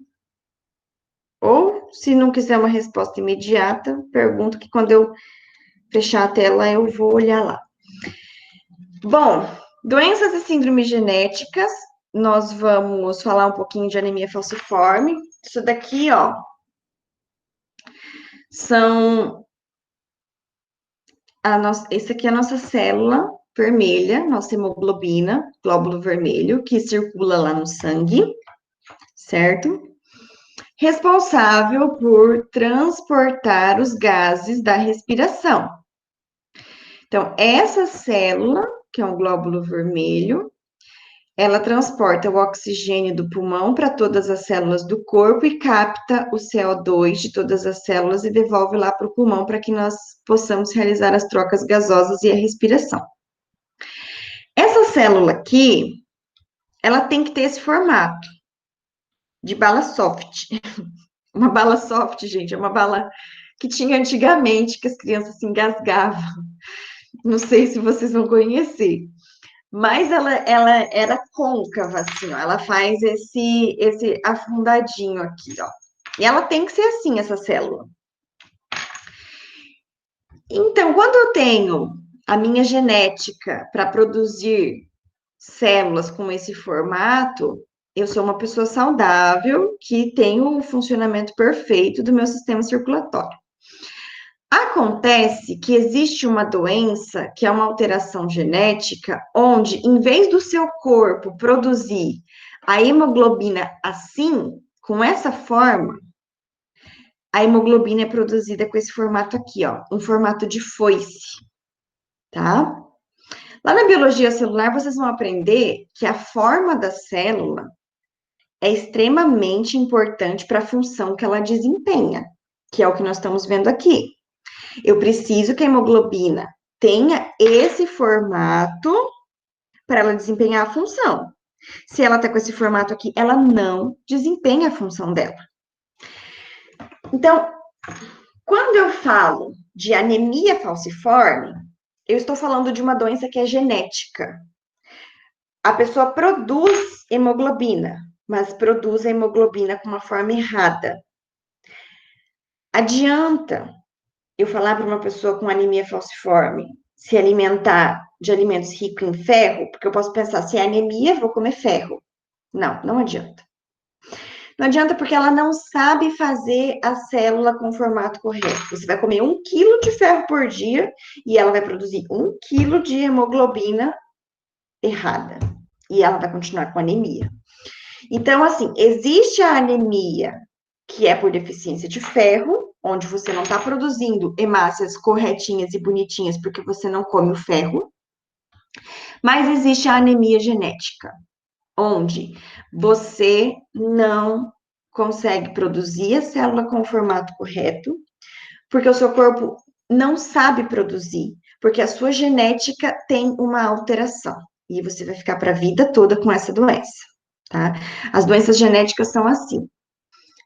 Ou, se não quiser uma resposta imediata, pergunto que quando eu fechar a tela eu vou olhar lá. Bom, doenças e síndromes genéticas, nós vamos falar um pouquinho de anemia falciforme. Isso daqui, ó, são esse aqui é a nossa célula vermelha, nossa hemoglobina, glóbulo vermelho, que circula lá no sangue, certo? Responsável por transportar os gases da respiração. Então, essa célula, que é um glóbulo vermelho, Ela transporta o oxigênio do pulmão para todas as células do corpo e capta o CO2 de todas as células e devolve lá para o pulmão para que nós possamos realizar as trocas gasosas e a respiração. Essa célula aqui, ela tem que ter esse formato de bala soft. Uma bala soft, gente, é uma bala que tinha antigamente, que as crianças se engasgavam. Não sei se vocês vão conhecer. Mas ela era côncava, assim, ó. Ela faz esse afundadinho aqui, ó. E ela tem que ser assim, essa célula. Então, quando eu tenho a minha genética para produzir células com esse formato, eu sou uma pessoa saudável que tem o funcionamento perfeito do meu sistema circulatório. Acontece que existe uma doença, que é uma alteração genética, onde, em vez do seu corpo produzir a hemoglobina assim, com essa forma, a hemoglobina é produzida com esse formato aqui, ó, um formato de foice, tá? Lá na biologia celular, vocês vão aprender que a forma da célula é extremamente importante para a função que ela desempenha, que é o que nós estamos vendo aqui. Eu preciso que a hemoglobina tenha esse formato para ela desempenhar a função. Se ela está com esse formato aqui, ela não desempenha a função dela. Então, quando eu falo de anemia falciforme, eu estou falando de uma doença que é genética. A pessoa produz hemoglobina, mas produz a hemoglobina com uma forma errada. Adianta eu falar para uma pessoa com anemia falciforme se alimentar de alimentos ricos em ferro, porque eu posso pensar, se é anemia, vou comer ferro. Não, não adianta. Não adianta porque ela não sabe fazer a célula com o formato correto. Você vai comer 1 quilo de ferro por dia e ela vai produzir 1 quilo de hemoglobina errada. E ela vai continuar com anemia. Então, assim, existe a anemia que é por deficiência de ferro, onde você não está produzindo hemácias corretinhas e bonitinhas porque você não come o ferro. Mas existe a anemia genética, onde você não consegue produzir a célula com o formato correto, porque o seu corpo não sabe produzir, porque a sua genética tem uma alteração. E você vai ficar para a vida toda com essa doença, tá? As doenças genéticas são assim.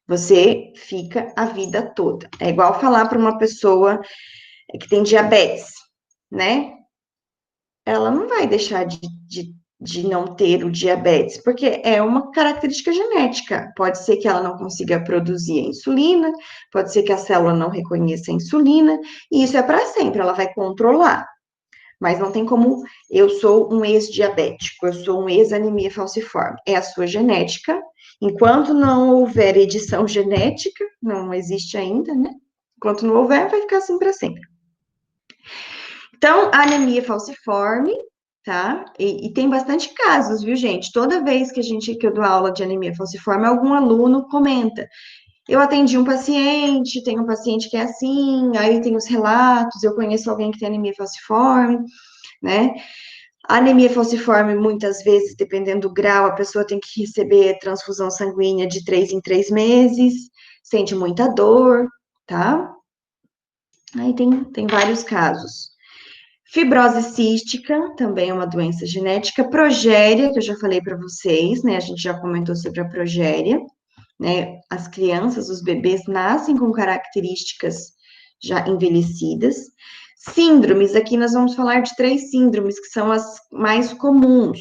Você fica a vida toda. É igual falar para uma pessoa que tem diabetes, né? Ela não vai deixar de não ter o diabetes, porque é uma característica genética. Pode ser que ela não consiga produzir a insulina, pode ser que a célula não reconheça a insulina, e isso é para sempre, ela vai controlar. Mas não tem como, eu sou um ex-diabético, eu sou um ex-anemia falciforme. É a sua genética. Enquanto não houver edição genética, não existe ainda, né? Enquanto não houver, vai ficar assim para sempre. Então, a anemia falciforme, tá? E tem bastante casos, viu, gente? Toda vez que eu dou aula de anemia falciforme, algum aluno comenta. Eu atendi um paciente, tem um paciente que é assim, aí tem os relatos, eu conheço alguém que tem anemia falciforme, né? A anemia falciforme, muitas vezes, dependendo do grau, a pessoa tem que receber transfusão sanguínea de 3 em 3 meses, sente muita dor, tá? Aí tem vários casos. Fibrose cística, também é uma doença genética. Progéria, que eu já falei para vocês, né? A gente já comentou sobre a progéria, né? As crianças, os bebês nascem com características já envelhecidas. Síndromes, aqui nós vamos falar de 3 síndromes que são as mais comuns.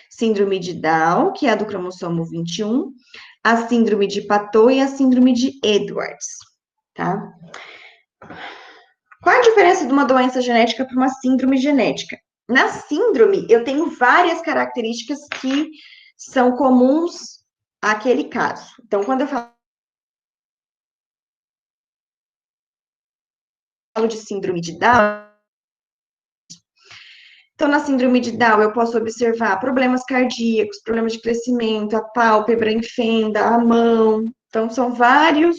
Síndrome de Down, que é a do cromossomo 21, a síndrome de Patot e a síndrome de Edwards, tá? Qual a diferença de uma doença genética para uma síndrome genética? Na síndrome, eu tenho várias características que são comuns àquele caso. Então, quando eu falo de síndrome de Down, então, na síndrome de Down, eu posso observar problemas cardíacos, problemas de crescimento, a pálpebra em fenda, a mão. Então, são vários,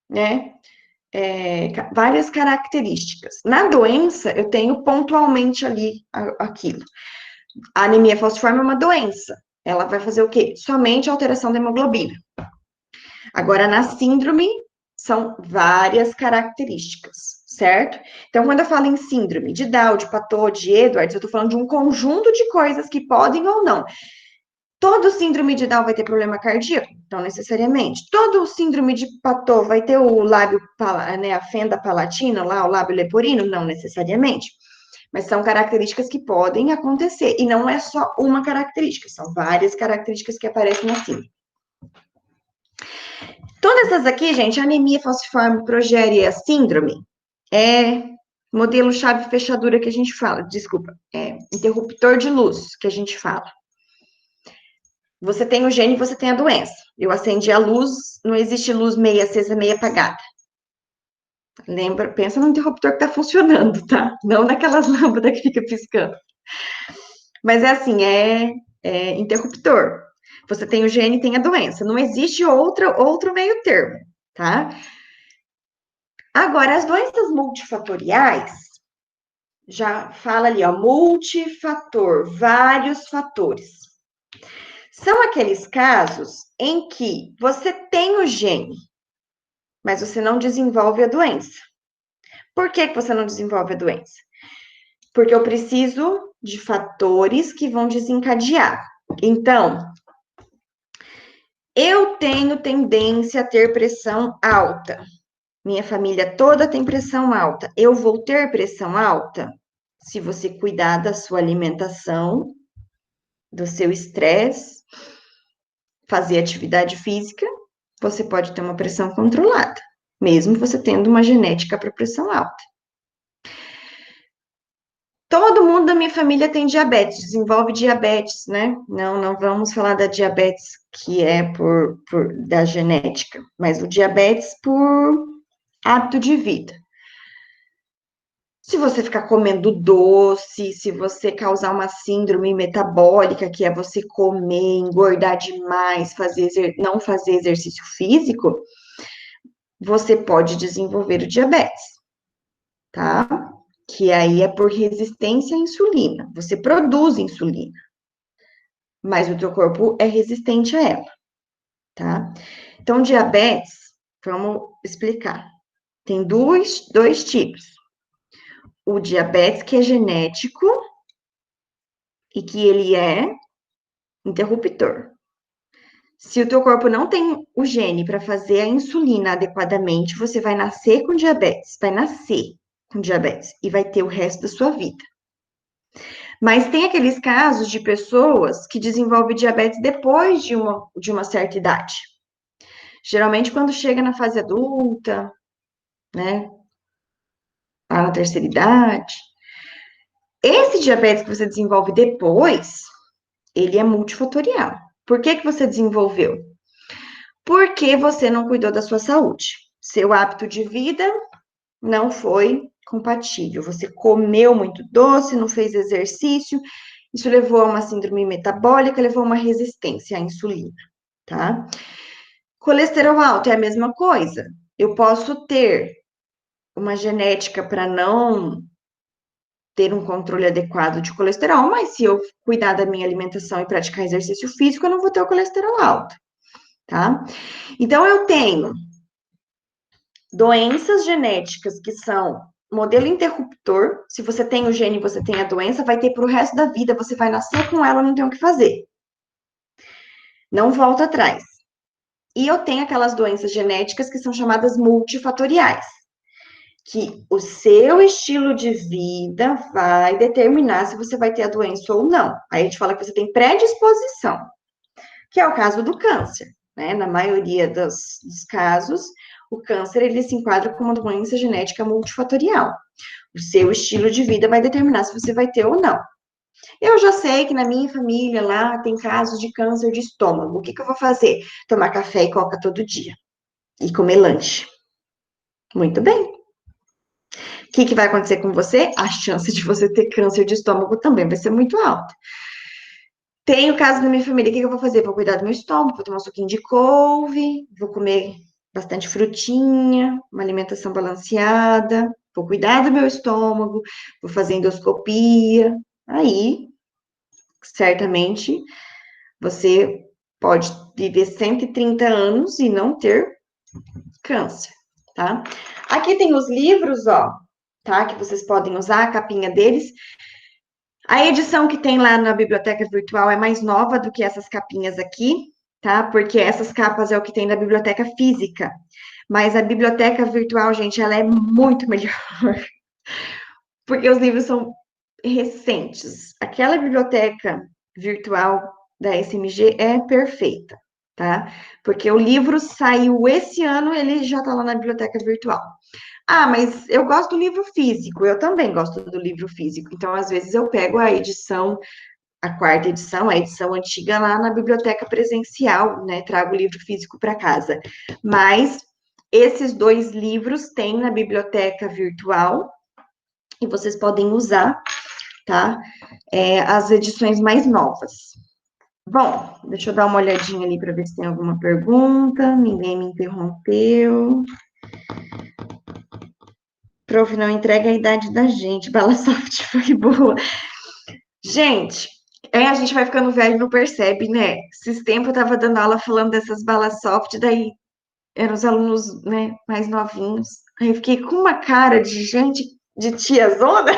né? Várias características. Na doença, eu tenho pontualmente ali aquilo. A anemia falciforme é uma doença. Ela vai fazer o quê? Somente alteração da hemoglobina. Agora, na síndrome, são várias características, certo? Então, quando eu falo em síndrome de Down, de Patau, de Edwards, eu tô falando de um conjunto de coisas que podem ou não. Todo síndrome de Down vai ter problema cardíaco? Não necessariamente. Todo síndrome de Patau vai ter o lábio, né, a fenda palatina, lá, o lábio leporino? Não necessariamente. Mas são características que podem acontecer. E não é só uma característica, são várias características que aparecem na síndrome. Todas essas aqui, gente, anemia falciforme, progéria, síndrome, é modelo chave fechadura que a gente fala, desculpa, é interruptor de luz que a gente fala. Você tem o gene, você tem a doença. Eu acendi a luz, não existe luz meia acesa, meia apagada. Lembra, pensa no interruptor que tá funcionando, tá? Não naquelas lâmpadas que fica piscando. Mas é assim, é interruptor. Você tem o gene, tem a doença. Não existe outro meio termo, tá? Agora, as doenças multifatoriais, já fala ali, ó, multifator, vários fatores. São aqueles casos em que você tem o gene, mas você não desenvolve a doença. Por que você não desenvolve a doença? Porque eu preciso de fatores que vão desencadear. Então, eu tenho tendência a ter pressão alta. Minha família toda tem pressão alta. Eu vou ter pressão alta se você cuidar da sua alimentação, do seu estresse, fazer atividade física, você pode ter uma pressão controlada, mesmo você tendo uma genética para pressão alta. Todo mundo da minha família tem diabetes, desenvolve diabetes, né? Não vamos falar da diabetes que é da genética, mas o diabetes por hábito de vida. Se você ficar comendo doce, se você causar uma síndrome metabólica, que é você comer, engordar demais, não fazer exercício físico, você pode desenvolver o diabetes, tá? Que aí é por resistência à insulina. Você produz insulina, mas o teu corpo é resistente a ela, tá? Então, diabetes, vamos explicar. Tem dois tipos. O diabetes que é genético e que ele é interruptor. Se o teu corpo não tem o gene para fazer a insulina adequadamente, você vai nascer com diabetes, vai nascer com diabetes e vai ter o resto da sua vida. Mas tem aqueles casos de pessoas que desenvolvem diabetes depois de uma certa idade. Geralmente quando chega na fase adulta, né, lá na terceira idade. Esse diabetes que você desenvolve depois, ele é multifatorial. Por que você desenvolveu? Porque você não cuidou da sua saúde. Seu hábito de vida não foi compatível. Você comeu muito doce, não fez exercício, isso levou a uma síndrome metabólica, levou a uma resistência à insulina, tá? Colesterol alto é a mesma coisa. Eu posso ter uma genética para não ter um controle adequado de colesterol, mas se eu cuidar da minha alimentação e praticar exercício físico, eu não vou ter o colesterol alto, tá? Então, eu tenho doenças genéticas que são modelo interruptor. Se você tem o gene, você tem a doença, vai ter para o resto da vida, você vai nascer com ela, não tem o que fazer. Não volta atrás. E eu tenho aquelas doenças genéticas que são chamadas multifatoriais, que o seu estilo de vida vai determinar se você vai ter a doença ou não. Aí a gente fala que você tem predisposição, que é o caso do câncer, né? Na maioria dos casos, o câncer ele se enquadra como uma doença genética multifatorial. O seu estilo de vida vai determinar se você vai ter ou não. Eu já sei que na minha família lá tem casos de câncer de estômago. O que eu vou fazer? Tomar café e coca todo dia e comer lanche. Muito bem. O que vai acontecer com você? A chance de você ter câncer de estômago também vai ser muito alta. Tem o caso da minha família, o que eu vou fazer? Vou cuidar do meu estômago, vou tomar um suquinho de couve, vou comer bastante frutinha, uma alimentação balanceada, vou cuidar do meu estômago, vou fazer endoscopia. Aí, certamente você pode viver 130 anos e não ter câncer, tá? Aqui tem os livros, ó, tá? Que vocês podem usar, a capinha deles. A edição que tem lá na biblioteca virtual é mais nova do que essas capinhas aqui, tá? Porque essas capas é o que tem na biblioteca física. Mas a biblioteca virtual, gente, ela é muito melhor. Porque os livros são recentes. Aquela biblioteca virtual da SMG é perfeita, tá? Porque o livro saiu esse ano, ele já tá lá na biblioteca virtual. Ah, mas eu gosto do livro físico, eu também gosto do livro físico. Então, às vezes, eu pego a edição, a quarta edição, a edição antiga lá na biblioteca presencial, né? Trago o livro físico para casa. Mas esses dois livros tem na biblioteca virtual e vocês podem usar, tá? As edições mais novas. Bom, deixa eu dar uma olhadinha ali para ver se tem alguma pergunta. Ninguém me interrompeu. Prof, não entrega a idade da gente. Bala soft foi boa. Gente, a gente vai ficando velho e não percebe, né? Esses tempos eu tava dando aula falando dessas balas soft, daí eram os alunos, né, mais novinhos. Aí eu fiquei com uma cara de gente, de tiazona.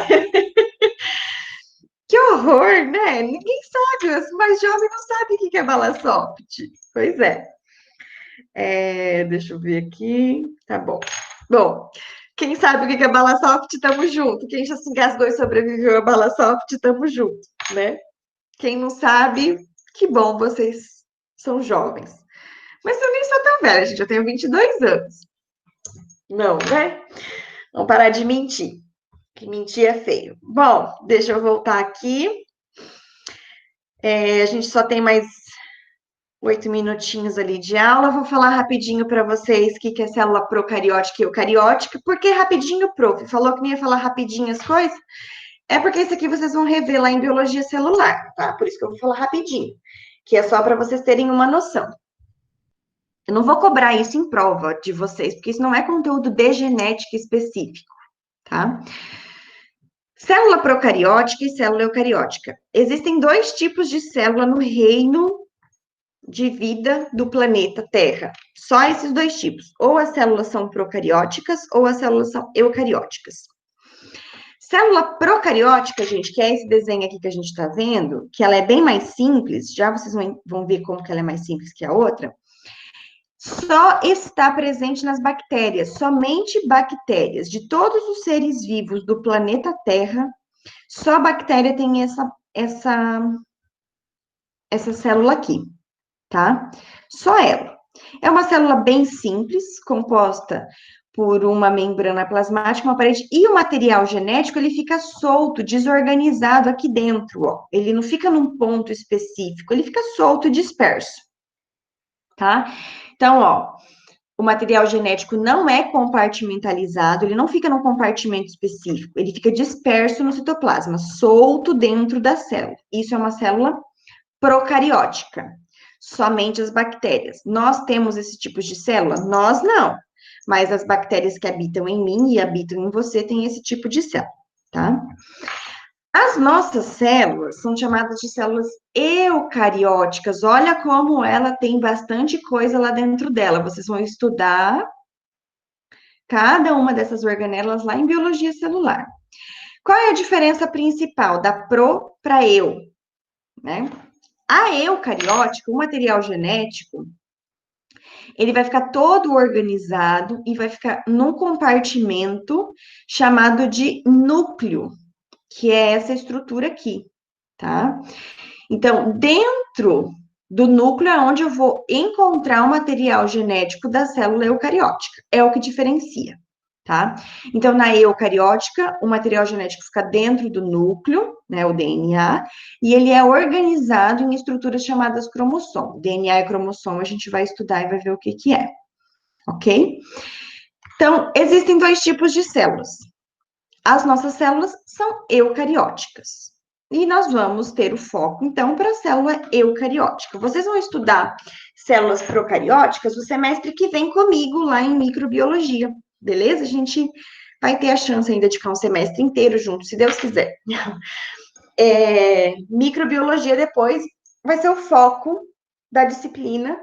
Que horror, né? Ninguém sabe, os mais jovens não sabem o que é bala soft. Pois é. Deixa eu ver aqui. Tá bom. Bom, quem sabe o que é bala soft, tamo junto. Quem já se engasgou e sobreviveu a bala soft, tamo junto, né? Quem não sabe, que bom, vocês são jovens. Mas eu nem sou tão velha, gente, eu tenho 22 anos. Não, né? Vamos parar de mentir, que mentir é feio. Bom, deixa eu voltar aqui. A gente só tem mais 8 minutinhos ali de aula. Vou falar rapidinho para vocês o que é célula procariótica e eucariótica. Por que rapidinho, prof? Falou que não ia falar rapidinho as coisas? É porque isso aqui vocês vão rever lá em biologia celular, tá? Por isso que eu vou falar rapidinho, que é só para vocês terem uma noção. Eu não vou cobrar isso em prova de vocês, porque isso não é conteúdo de genética específico, tá? Célula procariótica e célula eucariótica. Existem dois tipos de célula no reino de vida do planeta Terra. Só esses dois tipos. Ou as células são procarióticas ou as células são eucarióticas. Célula procariótica, gente, que é esse desenho aqui que a gente está vendo, que ela é bem mais simples, já vocês vão ver como que ela é mais simples que a outra, só está presente nas bactérias, somente bactérias. De todos os seres vivos do planeta Terra, só a bactéria tem essa célula aqui, tá? Só ela. É uma célula bem simples, composta por uma membrana plasmática, uma parede, e o material genético, ele fica solto, desorganizado aqui dentro, ó. Ele não fica num ponto específico, ele fica solto e disperso, tá? Então, ó, o material genético não é compartimentalizado, ele não fica num compartimento específico, ele fica disperso no citoplasma, solto dentro da célula. Isso é uma célula procariótica, somente as bactérias. Nós temos esse tipo de célula? Nós não, mas as bactérias que habitam em mim e habitam em você têm esse tipo de célula, tá? As nossas células são chamadas de células eucarióticas. Olha como ela tem bastante coisa lá dentro dela. Vocês vão estudar cada uma dessas organelas lá em biologia celular. Qual é a diferença principal da pro para eu, né? A eucariótica, o material genético, ele vai ficar todo organizado e vai ficar num compartimento chamado de núcleo, que é essa estrutura aqui, tá? Então, dentro do núcleo é onde eu vou encontrar o material genético da célula eucariótica. É o que diferencia, tá? Então, na eucariótica, o material genético fica dentro do núcleo, né, o DNA, e ele é organizado em estruturas chamadas cromossomo. DNA e cromossomo a gente vai estudar e vai ver o que que é, ok? Então, existem dois tipos de células. As nossas células são eucarióticas. E nós vamos ter o foco, então, para a célula eucariótica. Vocês vão estudar células procarióticas o semestre que vem comigo lá em microbiologia, beleza? A gente vai ter a chance ainda de ficar um semestre inteiro junto, se Deus quiser. microbiologia depois vai ser o foco da disciplina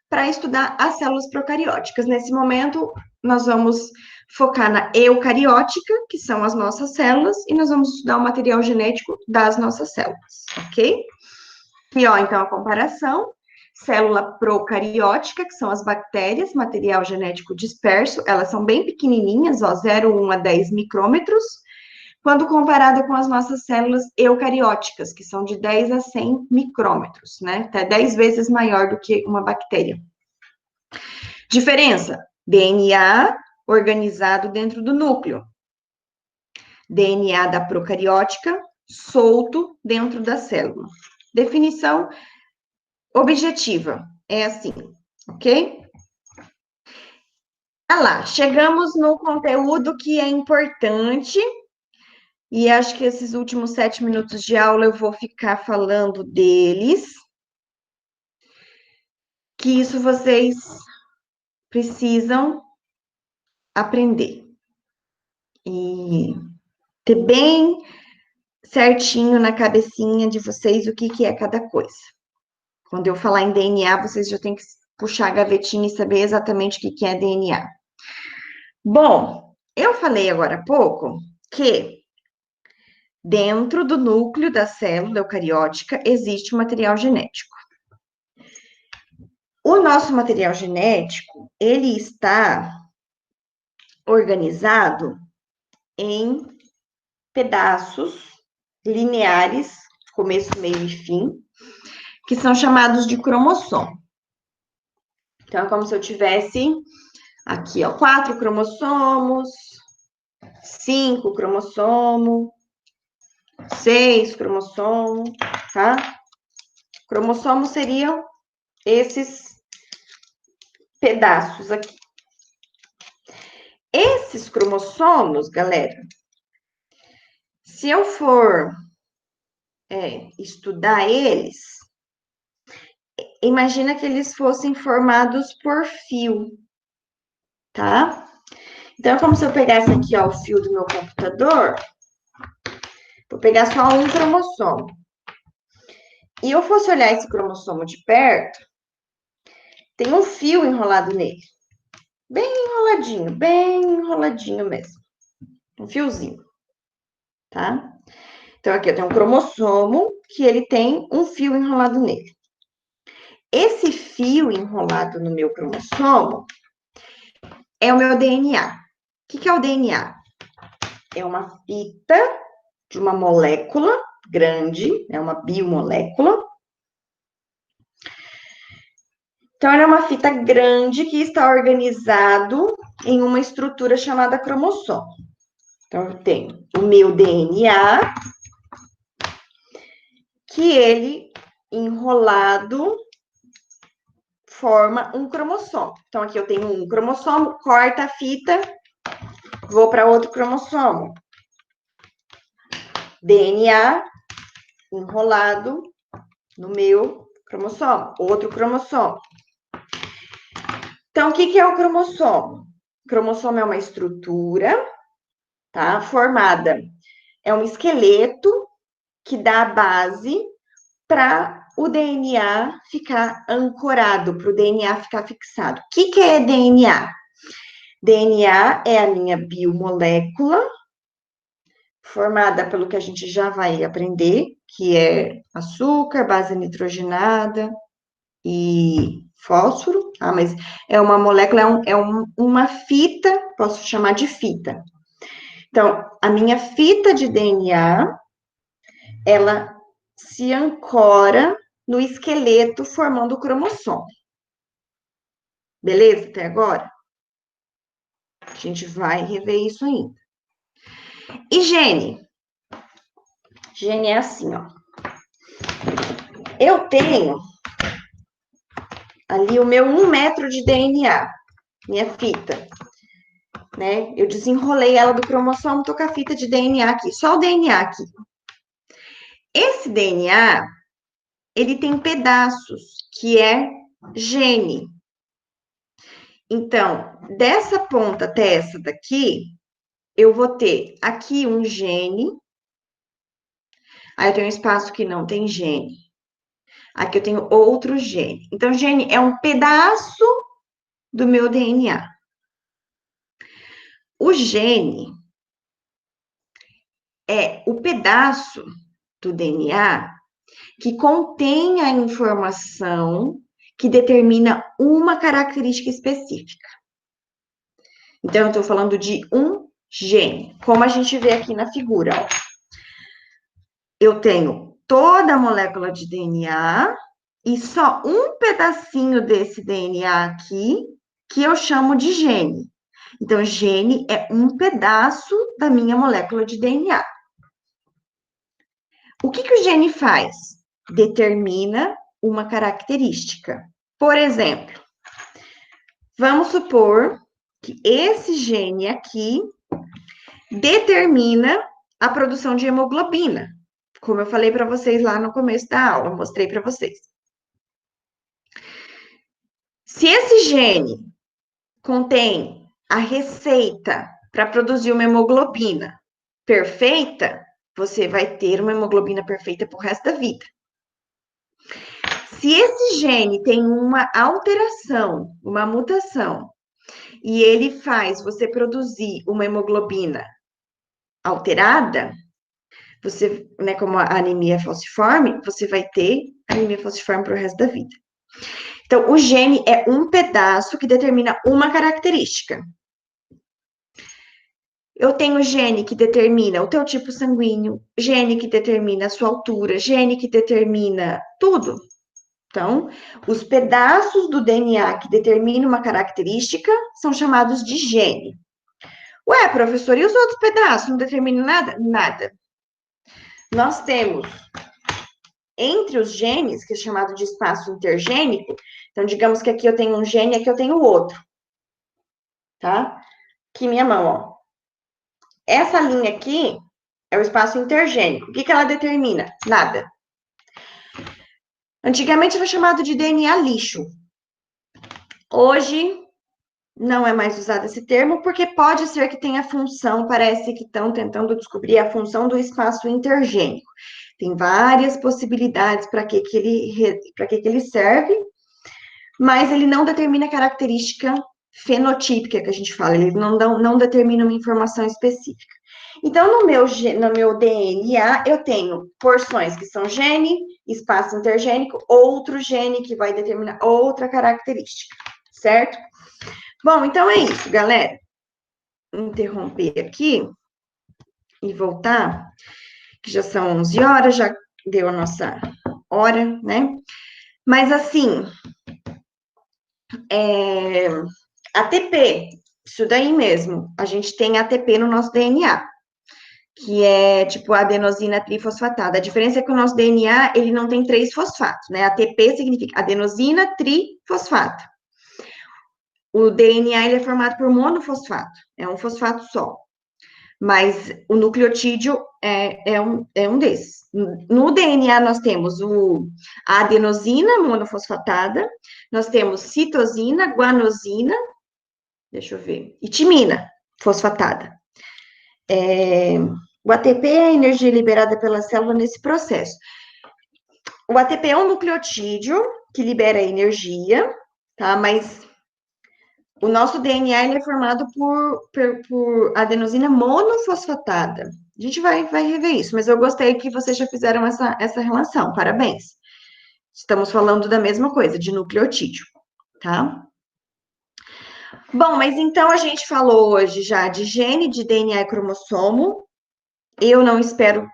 para estudar as células procarióticas. Nesse momento, nós vamos focar na eucariótica, que são as nossas células, e nós vamos estudar o material genético das nossas células, ok? E, ó, então, a comparação, célula procariótica, que são as bactérias, material genético disperso, elas são bem pequenininhas, ó, 0,1 a 10 micrômetros, quando comparada com as nossas células eucarióticas, que são de 10 a 100 micrômetros, né? Até 10 vezes maior do que uma bactéria. Diferença: DNA organizado dentro do núcleo. DNA da procariótica solto dentro da célula. Definição objetiva é assim, ok? Ah lá, chegamos no conteúdo que é importante, e acho que esses últimos 7 minutos de aula eu vou ficar falando deles, que isso vocês precisam aprender. E ter bem certinho na cabecinha de vocês o que é cada coisa. Quando eu falar em DNA, vocês já têm que puxar a gavetinha e saber exatamente o que é DNA. Bom, eu falei agora há pouco que dentro do núcleo da célula eucariótica existe o material genético. O nosso material genético, ele está organizado em pedaços lineares, começo, meio e fim, que são chamados de cromossomo. Então, é como se eu tivesse aqui, ó, 4 cromossomos, 5 cromossomos, 6 cromossomos, tá? Cromossomos seriam esses pedaços aqui. Esses cromossomos, galera, se eu for estudar eles, imagina que eles fossem formados por fio, tá? Então, é como se eu pegasse aqui, ó, o fio do meu computador, vou pegar só um cromossomo. E eu fosse olhar esse cromossomo de perto, tem um fio enrolado nele. Bem enroladinho mesmo. Um fiozinho, tá? Então, aqui eu tenho um cromossomo que ele tem um fio enrolado nele. Esse fio enrolado no meu cromossomo é o meu DNA. O que é o DNA? É uma fita de uma molécula grande, é uma biomolécula. Então, ela é uma fita grande que está organizado em uma estrutura chamada cromossomo. Então, eu tenho o meu DNA, que ele, enrolado, forma um cromossomo. Então, aqui eu tenho um cromossomo, corta a fita, vou para outro cromossomo. DNA enrolado no meu cromossomo, outro cromossomo. Então, o que é o cromossomo? O cromossomo é uma estrutura, tá? Formada, é um esqueleto que dá a base para o DNA ficar ancorado, para o DNA ficar fixado. O que é DNA? DNA é a minha biomolécula, formada pelo que a gente já vai aprender, que é açúcar, base nitrogenada e fósforo, tá? Mas é uma molécula, uma fita, posso chamar de fita. Então, a minha fita de DNA, ela se ancora no esqueleto formando o cromossomo. Beleza até agora? A gente vai rever isso ainda. E gene? Gene é assim, ó. Eu tenho ali o meu 1 metro de DNA, minha fita, né? Eu desenrolei ela do cromossomo, tô com a fita de DNA aqui, só o DNA aqui. Esse DNA, ele tem pedaços, que é gene. Então, dessa ponta até essa daqui, eu vou ter aqui um gene, Aí eu tenho um espaço que não tem gene. Aqui eu tenho outro gene. Então, gene é um pedaço do meu DNA. O gene é o pedaço do DNA que contém a informação que determina uma característica específica. Então, eu estou falando de um gene, como a gente vê aqui na figura. Ó. Eu tenho toda a molécula de DNA e só um pedacinho desse DNA aqui que eu chamo de gene. Então, gene é um pedaço da minha molécula de DNA. O que o gene faz? Determina uma característica. Por exemplo, vamos supor que esse gene aqui determina a produção de hemoglobina, como eu falei para vocês lá no começo da aula, mostrei para vocês. Se esse gene contém a receita para produzir uma hemoglobina perfeita, você vai ter uma hemoglobina perfeita pro resto da vida. Se esse gene tem uma alteração, uma mutação, e ele faz você produzir uma hemoglobina alterada, você, né, como a anemia falciforme, você vai ter anemia falciforme pro resto da vida. Então, o gene é um pedaço que determina uma característica. Eu tenho gene que determina o teu tipo sanguíneo, gene que determina a sua altura, gene que determina tudo. Então, os pedaços do DNA que determinam uma característica são chamados de gene. Ué, professor, e os outros pedaços não determinam nada? Nada. Nós temos, entre os genes, que é chamado de espaço intergênico, então, digamos que aqui eu tenho um gene e aqui eu tenho outro. Tá? Aqui minha mão, ó. Essa linha aqui é o espaço intergênico. O que ela determina? Nada. Antigamente era chamado de DNA lixo. Hoje não é mais usado esse termo, porque pode ser que tenha função, parece que estão tentando descobrir a função do espaço intergênico. Tem várias possibilidades para que ele serve, mas ele não determina característica fenotípica, que a gente fala, ele não determina uma informação específica. Então, no meu DNA, eu tenho porções que são gene, espaço intergênico, outro gene que vai determinar outra característica, certo? Bom, então é isso, galera. Interromper aqui e voltar, que já são 11 horas, já deu a nossa hora, né? Mas assim, ATP, isso daí mesmo, a gente tem ATP no nosso DNA, que é tipo a adenosina trifosfatada. A diferença é que o nosso DNA, ele não tem 3 fosfatos, né? ATP significa adenosina trifosfato. O DNA, ele é formado por monofosfato, é um fosfato só. Mas o nucleotídeo é um desses. No DNA, nós temos a adenosina monofosfatada, nós temos citosina, guanosina, deixa eu ver, e timina fosfatada. O ATP é a energia liberada pela célula nesse processo. O ATP é um nucleotídeo que libera energia, tá? Mas o nosso DNA ele é formado por adenosina monofosfatada. A gente vai rever isso, mas eu gostei que vocês já fizeram essa relação. Parabéns. Estamos falando da mesma coisa, de nucleotídeo, tá? Bom, mas então a gente falou hoje já de gene, de DNA e cromossomo. Eu espero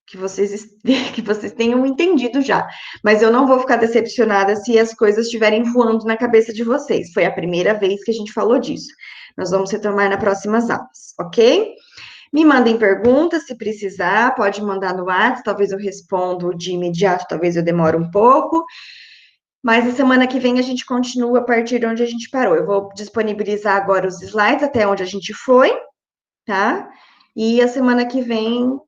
que vocês tenham entendido já. Mas eu não vou ficar decepcionada se as coisas estiverem voando na cabeça de vocês. Foi a primeira vez que a gente falou disso. Nós vamos retomar nas próximas aulas, ok? Me mandem perguntas se precisar, pode mandar no WhatsApp, talvez eu respondo de imediato, talvez eu demore um pouco. Mas a semana que vem a gente continua a partir de onde a gente parou. Eu vou disponibilizar agora os slides até onde a gente foi, tá? E a semana que vem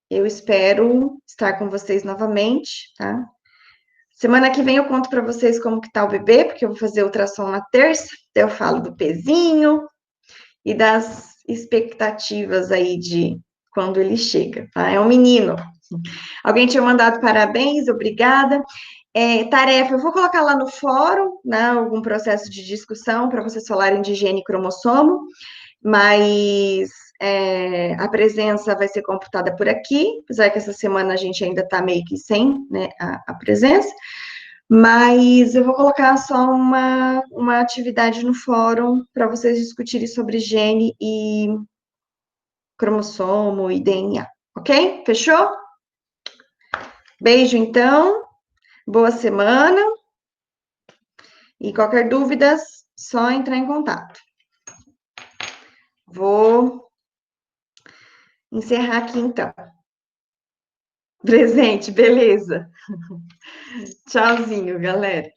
eu espero estar com vocês novamente, tá? Semana que vem eu conto para vocês como que tá o bebê, porque eu vou fazer ultrassom na terça, daí eu falo do pezinho e das expectativas aí de quando ele chega, tá? É um menino. Alguém tinha mandado parabéns, obrigada. Tarefa, eu vou colocar lá no fórum, né, algum processo de discussão para vocês falarem de gene e cromossomo, mas a presença vai ser computada por aqui, apesar que essa semana a gente ainda está meio que sem, né, a presença, mas eu vou colocar só uma atividade no fórum para vocês discutirem sobre gene e cromossomo e DNA, ok? Fechou? Beijo, então. Boa semana. E qualquer dúvida, só entrar em contato. Vou encerrar aqui, então. Presente, beleza. Tchauzinho, galera.